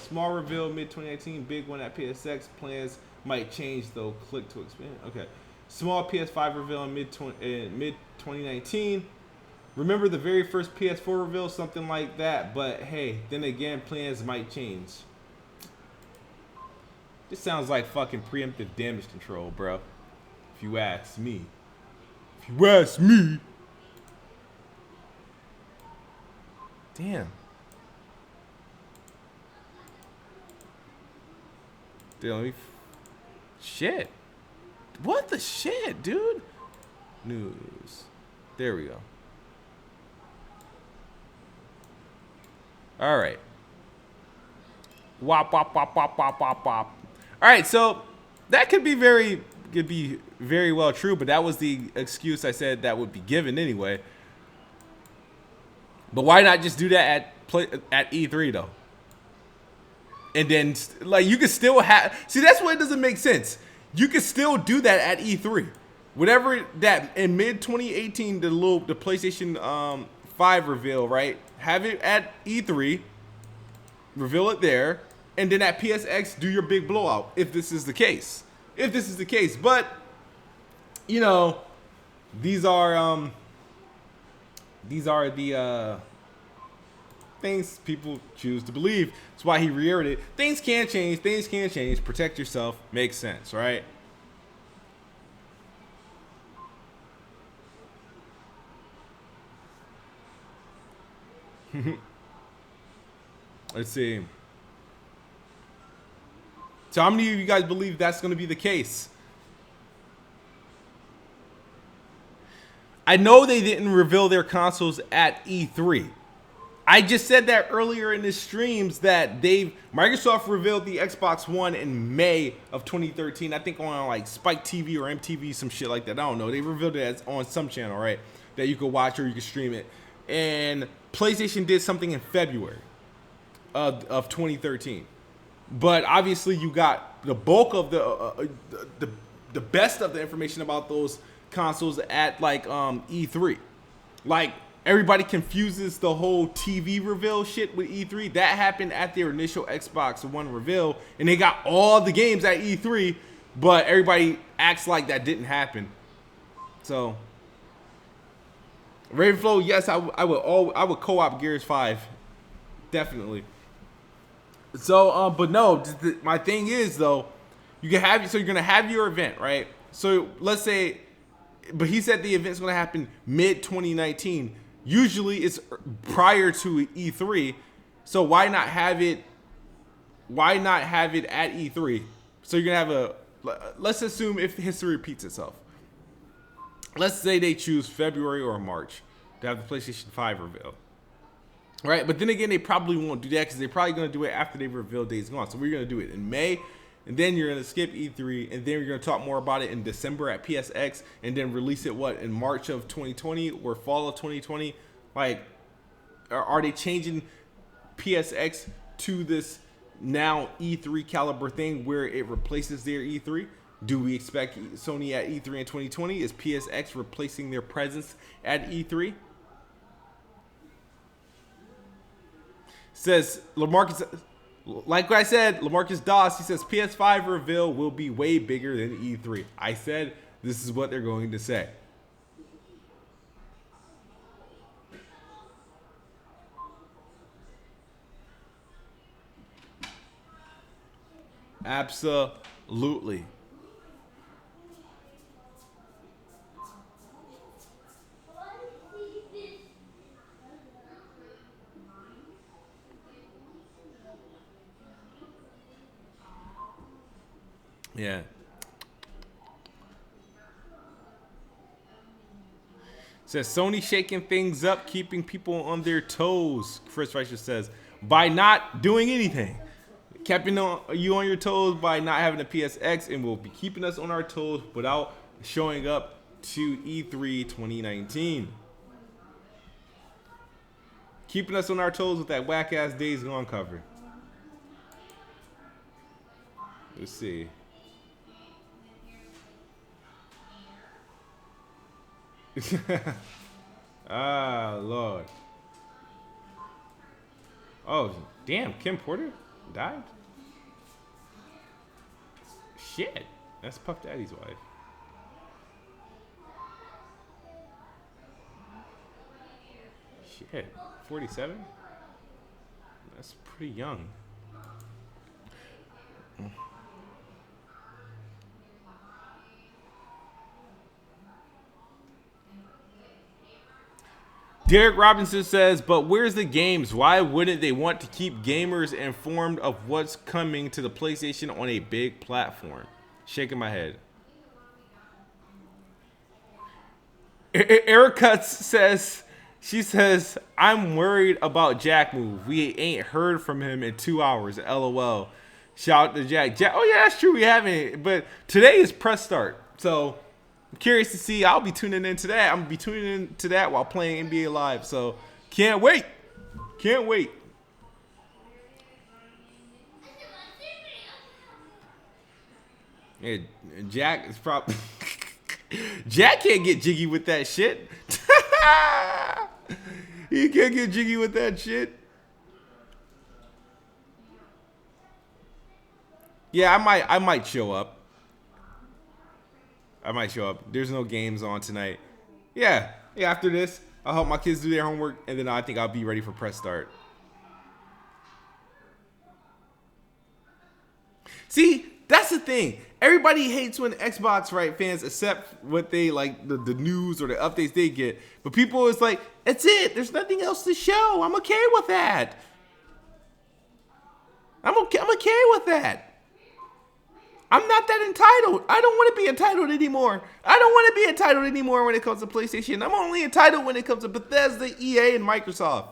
Speaker 1: Small reveal mid 2019. Big one at PSX. Plans might change though. Click to expand. Okay. Small PS5 reveal in mid 2019. Remember the very first PS4 reveal, something like that. But hey, then again, plans might change. This sounds like fucking preemptive damage control, bro. If you ask me. If you ask me. Damn. Dude, shit. What the shit, dude? News. There we go. All right. Wop, wop, wop, wop, wop, wop, wop. All right, so that could be very well true, but that was the excuse I said that would be given anyway. But why not just do that at E3 though? And then like you could still have that's what doesn't make sense. You could still do that at E3. Whatever that in mid 2018 the PlayStation 5 reveal, right? Have it at E3, reveal it there, and then at PSX do your big blowout if this is the case. If this is the case, but you know, these are the things people choose to believe. That's why he reiterated, things can change, protect yourself, makes sense, right? Let's see. So how many of you guys believe that's going to be the case? I know they didn't reveal their consoles at E3. I just said that earlier in the streams that Microsoft revealed the Xbox One in May of 2013. I think on like Spike TV or MTV, some shit like that. I don't know. They revealed it on some channel, right? That you could watch or you could stream it. And PlayStation did something in February of 2013. But obviously you got the bulk of the best of the information about those consoles at like E3. Like everybody confuses the whole TV reveal shit with E3. That happened at their initial Xbox One reveal, and they got all the games at E3, but everybody acts like that didn't happen. So Ravenflow, yes, I would co-op Gears 5, definitely. So, but no, my thing is though, you're gonna have your event, right? So let's say, but he said the event's gonna happen mid 2019. Usually it's prior to E3, so why not have it? Why not have it at E3? So you're gonna have let's assume if history repeats itself. Let's say they choose February or March to have the PlayStation 5 reveal. Right, but then again, they probably won't do that because they're probably going to do it after they reveal Days Gone. So we're going to do it in May, and then you're going to skip E3, and then we're going to talk more about it in December at PSX, and then release it, in March of 2020 or fall of 2020? Like, are they changing PSX to this now E3 caliber thing where it replaces their E3? Do we expect Sony at E3 in 2020? Is PSX replacing their presence at E3? Says LaMarcus, like I said, LaMarcus Doss, he says PS5 reveal will be way bigger than E3. I said this is what they're going to say. Absolutely. Yeah. Says Sony shaking things up, keeping people on their toes. Chris Reicher says by not doing anything, keeping you on your toes by not having a PSX, and will be keeping us on our toes without showing up to E3 2019. Keeping us on our toes with that whack ass Days Gone cover. Let's see. Ah, Lord. Oh, damn. Kim Porter died? Shit. That's Puff Daddy's wife. Shit. 47? That's pretty young. Derek Robinson says, but where's the games? Why wouldn't they want to keep gamers informed of what's coming to the PlayStation on a big platform? Shaking my head. Eric Cuts says, she says, I'm worried about Jack move. We ain't heard from him in 2 hours. LOL. Shout out to Jack. Oh yeah, that's true. We haven't. But today is press start. So I'm curious to see. I'll be tuning into that. I'm gonna be tuning into that while playing NBA Live. So can't wait. Can't wait. Yeah, Jack is probably Jack can't get jiggy with that shit. He can't get jiggy with that shit. Yeah, I might show up. I might show up. There's no games on tonight. Yeah. After this, I'll help my kids do their homework, and then I think I'll be ready for press start. See, that's the thing. Everybody hates when Xbox, right, fans accept what they like, the news or the updates they get. But people is like, it's it. There's nothing else to show. I'm okay with that. I'm okay with that. I'm not that entitled. I don't want to be entitled anymore. I don't want to be entitled anymore when it comes to PlayStation. I'm only entitled when it comes to Bethesda, EA, and Microsoft.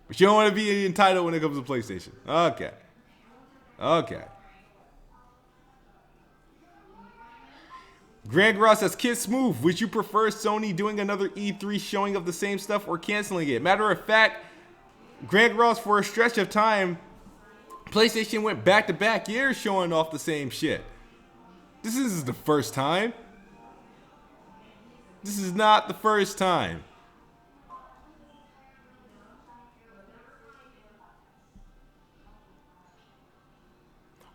Speaker 1: But you don't want to be entitled when it comes to PlayStation. Okay. Greg Ross says, Kid Smooth, would you prefer Sony doing another E3 showing of the same stuff or canceling it? Matter of fact, Greg Ross, for a stretch of time, PlayStation went back-to-back years showing off the same shit. This is the first time. This is not the first time.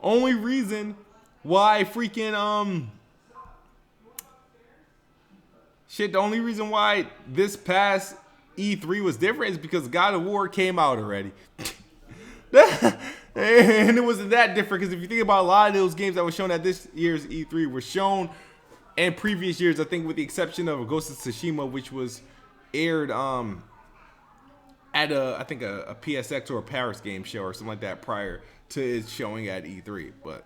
Speaker 1: Only reason why freaking the only reason why this past E3 was different is because God of War came out already. And it wasn't that different because if you think about a lot of those games that were shown at this year's E3 were shown in previous years, I think with the exception of Ghost of Tsushima, which was aired at a PSX or a Paris game show or something like that prior to its showing at E3. But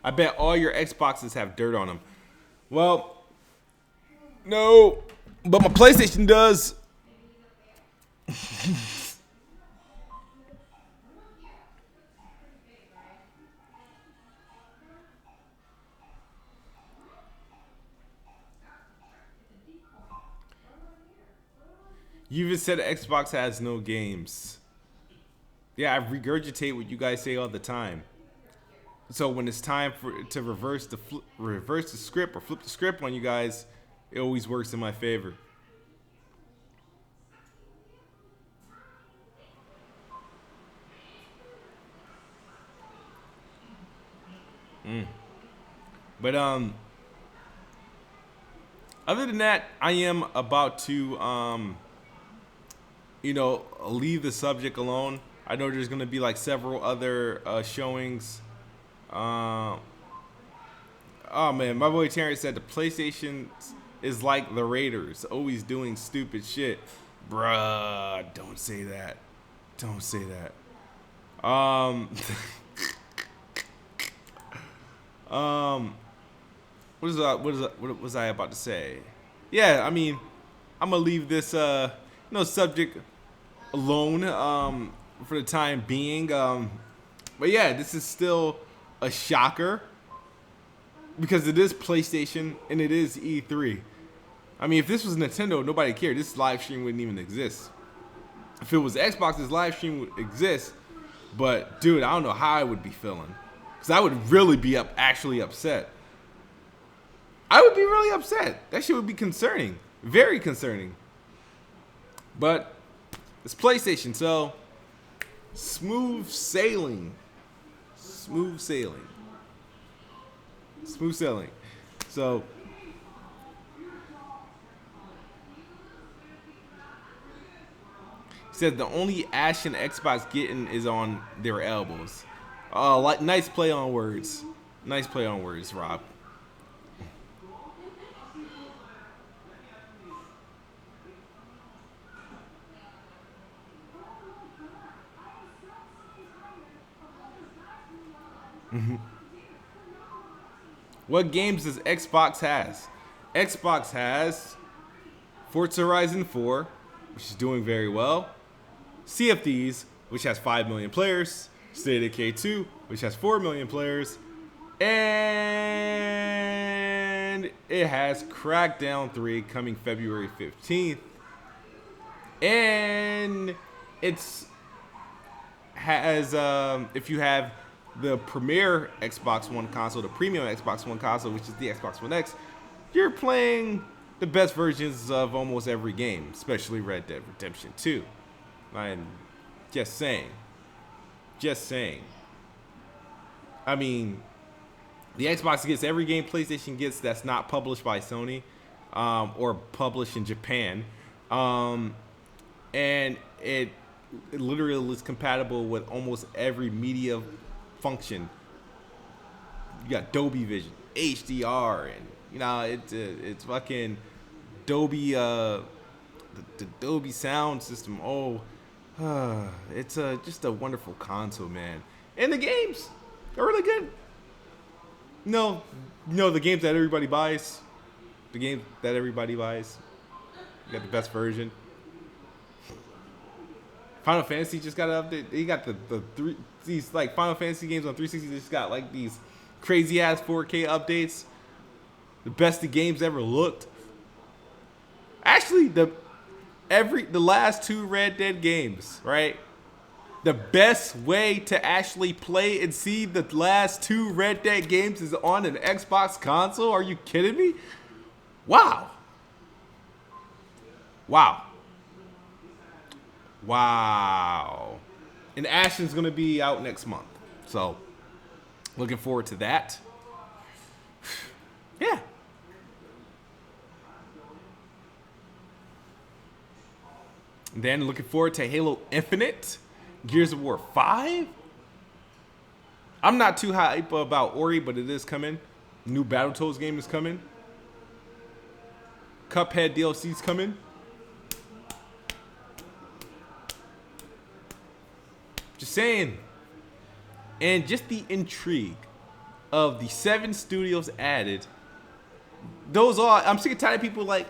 Speaker 1: I bet all your Xboxes have dirt on them. Well, no, but my PlayStation does. You even said Xbox has no games. Yeah, I regurgitate what you guys say all the time. So when it's time to reverse the script or flip the script on you guys, it always works in my favor. But other than that, I am about to leave the subject alone. I know there's gonna be like several other showings. Oh man, my boy Terrence said the PlayStation is like the Raiders, always doing stupid shit. Bruh, don't say that. Don't say that. What was I about to say? Yeah, I mean, I'm gonna leave this subject alone for the time being. But yeah, this is still a shocker because it is PlayStation and it is E3. I mean, if this was Nintendo, nobody cared. This live stream wouldn't even exist. If it was Xbox, this live stream would exist. But dude, I don't know how I would be feeling, because I would really be actually upset. I would be really upset. That shit would be concerning, very concerning. But it's PlayStation, so smooth sailing, smooth sailing, smooth sailing. So he said the only action Xbox getting is on their elbows. Like nice play on words. Nice play on words, Rob. What games does Xbox has? Xbox has Forza Horizon 4, which is doing very well. Sea of Thieves, which has 5 million players. State of Decay 2, which has 4 million players. And it has Crackdown 3 coming February 15th. And it's has if you have the premier Xbox One console, the premium Xbox One console, which is the Xbox One X, you're playing the best versions of almost every game, especially Red Dead Redemption 2. I'm just saying. Just saying. I mean, the Xbox gets every game PlayStation gets that's not published by Sony or published in Japan. And it literally is compatible with almost every media function. You got Dolby Vision, HDR, and you know it's fucking Dolby the Dolby sound system. It's just a wonderful console, man. And the games are really good. No, the games that everybody buys. The games that everybody buys. You got the best version. Final Fantasy just got an update. They got these like Final Fantasy games on 360. They just got like these crazy ass 4K updates. The best the games ever looked. Actually, the last 2 Red Dead games, right? The best way to actually play and see the last 2 Red Dead games is on an Xbox console. Are you kidding me? Wow. And Ashen's gonna be out next month, so looking forward to that. Yeah. Then looking forward to Halo Infinite, Gears of War 5. I'm not too hype about Ori, but it is coming. New Battletoads game is coming. Cuphead DLC's coming. Just saying. And just the intrigue of the 7 studios added. Those are, I'm sick and tired of people like,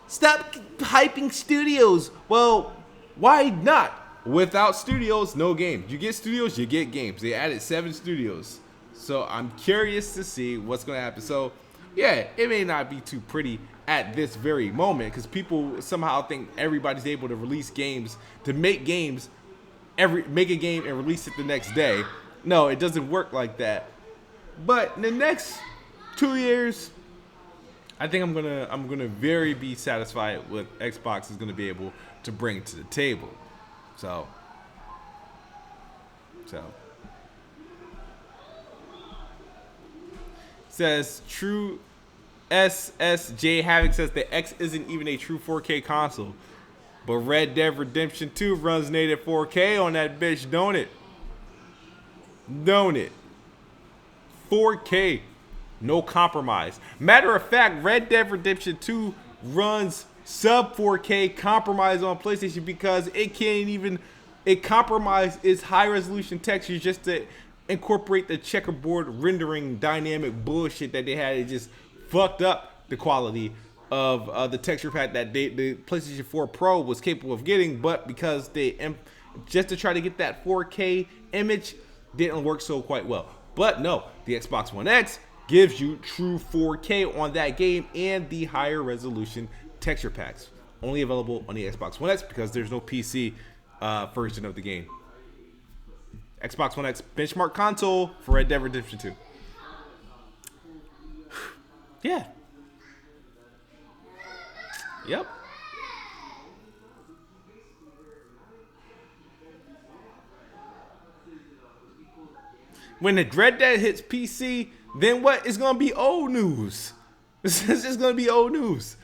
Speaker 1: stop hyping studios. Well, why not? Without studios, no games. You get studios, you get games. They added 7 studios. So I'm curious to see what's going to happen. So, yeah, it may not be too pretty at this very moment because people somehow think everybody's able to release games, to make games, make a game and release it the next day. No, it doesn't work like that. But in the next 2 years, I think I'm gonna very be satisfied with Xbox is gonna be able to bring to the table. So says true SSJ Havoc says the X isn't even a true 4K console. But Red Dead Redemption 2 runs native 4K on that bitch, don't it? Don't it? 4K. No compromise. Matter of fact, Red Dead Redemption 2 runs sub 4K compromise on PlayStation because it compromised its high resolution textures just to incorporate the checkerboard rendering dynamic bullshit that they had. It just fucked up the quality of the texture pack that the PlayStation 4 Pro was capable of getting, but because just to try to get that 4K image didn't work so quite well. But no, the Xbox One X gives you true 4K on that game and the higher resolution texture packs. Only available on the Xbox One X because there's no PC version of the game. Xbox One X benchmark console for Red Dead Redemption 2. Yeah. Yep. When the Red Dead hits PC, then what? It's gonna be old news. It's just gonna be old news.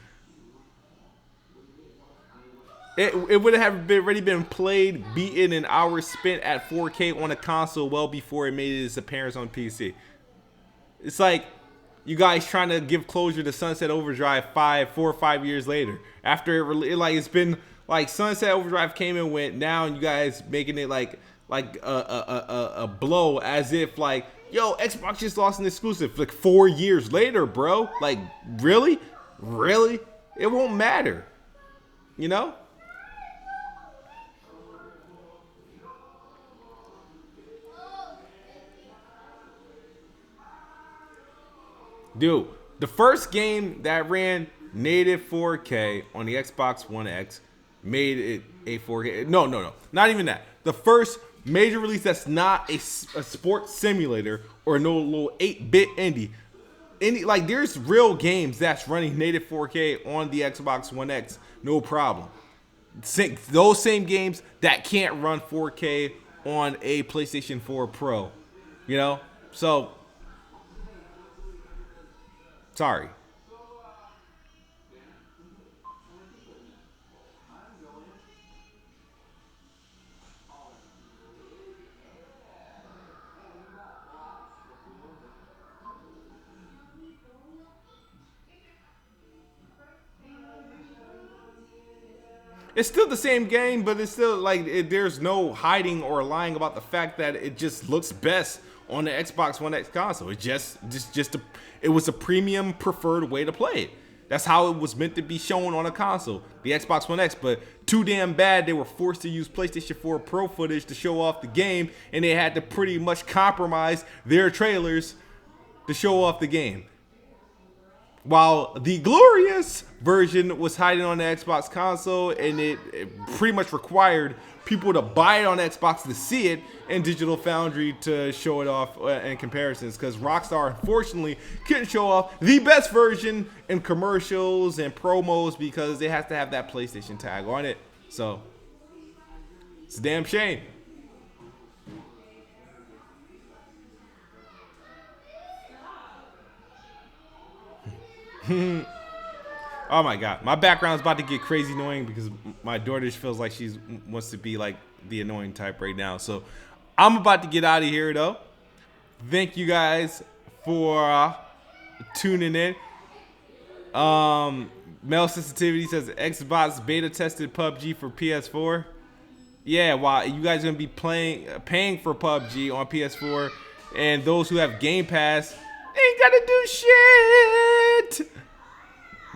Speaker 1: It would have already been played, beaten, and hours spent at 4K on a console well before it made its appearance on PC. It's like you guys trying to give closure to Sunset Overdrive 4 or 5 years later. After it's been like Sunset Overdrive came and went. Now you guys making it like a blow as if like, yo, Xbox just lost an exclusive like 4 years later, bro. Like really? It won't matter, you know? Dude, the first game that ran native 4K on the Xbox One X made it a 4K. No. Not even that. The first major release that's not a sports simulator or no little 8-bit indie. Like, there's real games that's running native 4K on the Xbox One X, no problem. Those same games that can't run 4K on a PlayStation 4 Pro, you know? So, sorry. It's still the same game, but it's still like there's no hiding or lying about the fact that it just looks best on the Xbox One X console. It was a premium preferred way to play it. That's how it was meant to be shown on a console, the Xbox One X. But too damn bad they were forced to use PlayStation 4 Pro footage to show off the game, and they had to pretty much compromise their trailers to show off the game. While the glorious version was hiding on the Xbox console, and it pretty much required people to buy it on Xbox to see it, and Digital Foundry to show it off in comparisons, because Rockstar unfortunately couldn't show off the best version in commercials and promos because they have to have that PlayStation tag on it. So it's a damn shame. Oh my god, my background's about to get crazy annoying because my daughter feels like she wants to be like the annoying type right now. So I'm about to get out of here though. Thank you guys for tuning in. Mel Sensitivity says Xbox beta tested PUBG for PS4. Yeah, while you guys are gonna be paying for PUBG on PS4, and those who have Game Pass ain't gotta do shit.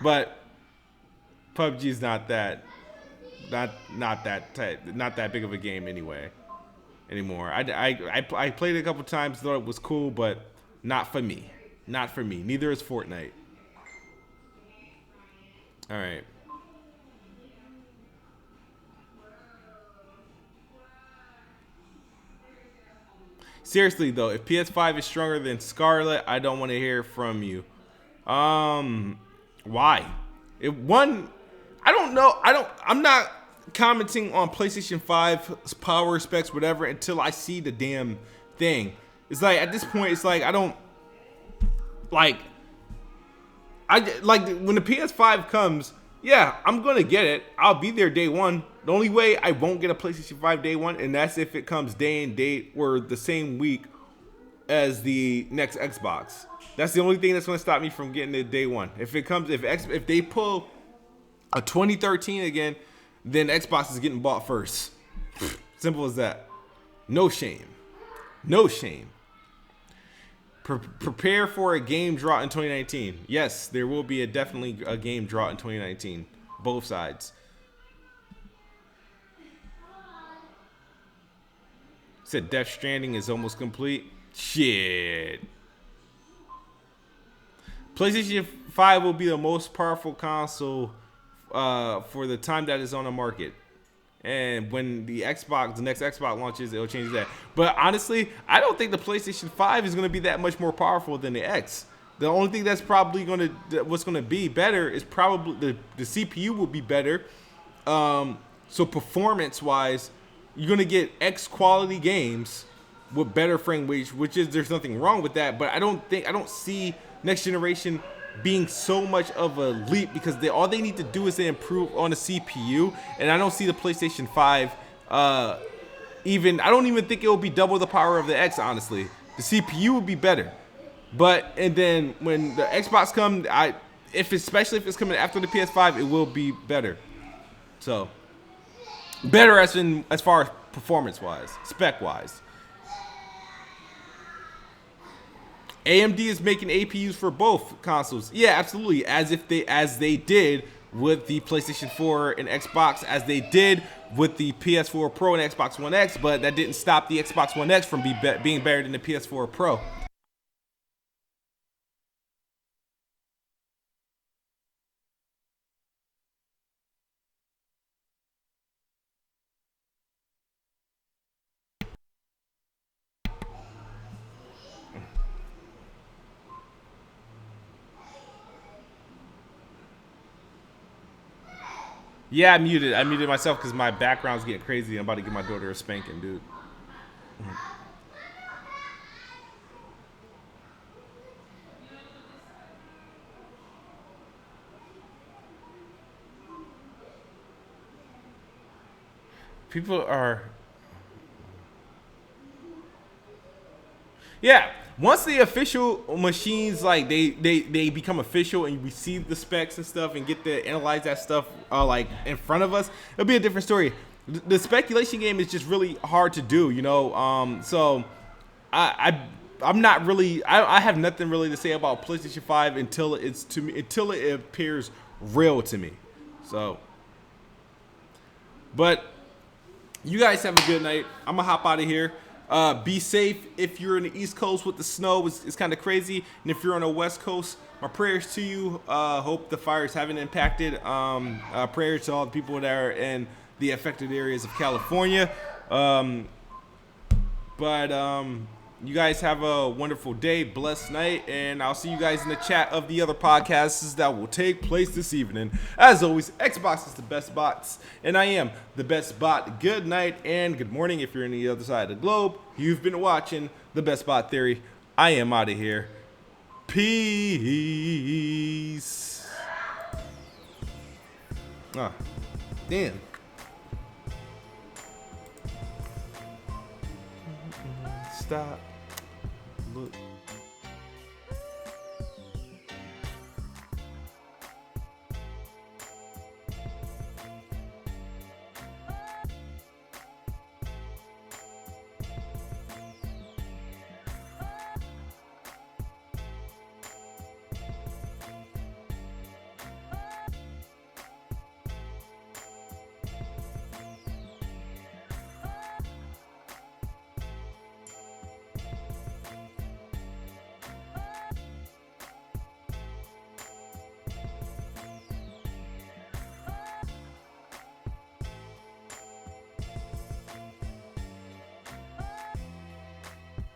Speaker 1: But PUBG's not that big of a game anymore. I played it a couple times, thought it was cool, but not for me. Neither is Fortnite. All right. Seriously though, if PS5 is stronger than Scarlet, I don't want to hear from you. Why? I don't know. I'm not commenting on PlayStation 5's power specs, whatever, until I see the damn thing. It's like at this point, it's like I don't like. I like when the PS5 comes. Yeah, I'm gonna get it. I'll be there day one. The only way I won't get a PlayStation 5 day one, and that's if it comes day and date or the same week as the next Xbox. That's the only thing that's gonna stop me from getting it day one. If they pull a 2013 again, then Xbox is getting bought first. Simple as that. No shame. Prepare for a game drought in 2019. Yes, there will be definitely a game drought in 2019. Both sides. Said Death Stranding is almost complete. Shit. PlayStation 5 will be the most powerful console for the time that is on the market. And when the next Xbox launches, it'll change that. But honestly, I don't think the PlayStation 5 is going to be that much more powerful than the X. The only thing that's probably what's going to be better is probably the CPU will be better. So performance-wise, you're going to get X quality games with better frame rates, which is there's nothing wrong with that. But I don't see next generation being so much of a leap because all they need to do is to improve on the CPU, and I don't see the PlayStation 5 I don't even think it will be double the power of the X. Honestly, the CPU would be better, and then when the Xbox comes, especially if it's coming after the PS5, it will be better. So better as far as performance wise, spec wise. AMD is making APUs for both consoles. Yeah, absolutely. As they did with the PlayStation 4 and Xbox, as they did with the PS4 Pro and Xbox One X, but that didn't stop the Xbox One X from being better than the PS4 Pro. Yeah, I muted myself because my background's getting crazy. I'm about to give my daughter a spanking, dude. People are... Yeah, once the official machines they become official and we see the specs and stuff and get to analyze that stuff like in front of us, it'll be a different story. The speculation game is just really hard to do, you know. So I'm not really I have nothing really to say about PlayStation 5 until it appears real to me. So, but you guys have a good night. I'm gonna hop out of here. Be safe if you're in the East Coast with the snow. It's kind of crazy. And if you're on the West Coast, my prayers to you. Hope the fires haven't impacted. Prayers to all the people that are in the affected areas of California. You guys have a wonderful day, blessed night, and I'll see you guys in the chat of the other podcasts that will take place this evening. As always, Xbox is the best bots, and I am the best bot. Good night and good morning if you're on the other side of the globe. You've been watching The Best Bot Theory. I am out of here. Peace. Damn. Stop. Look.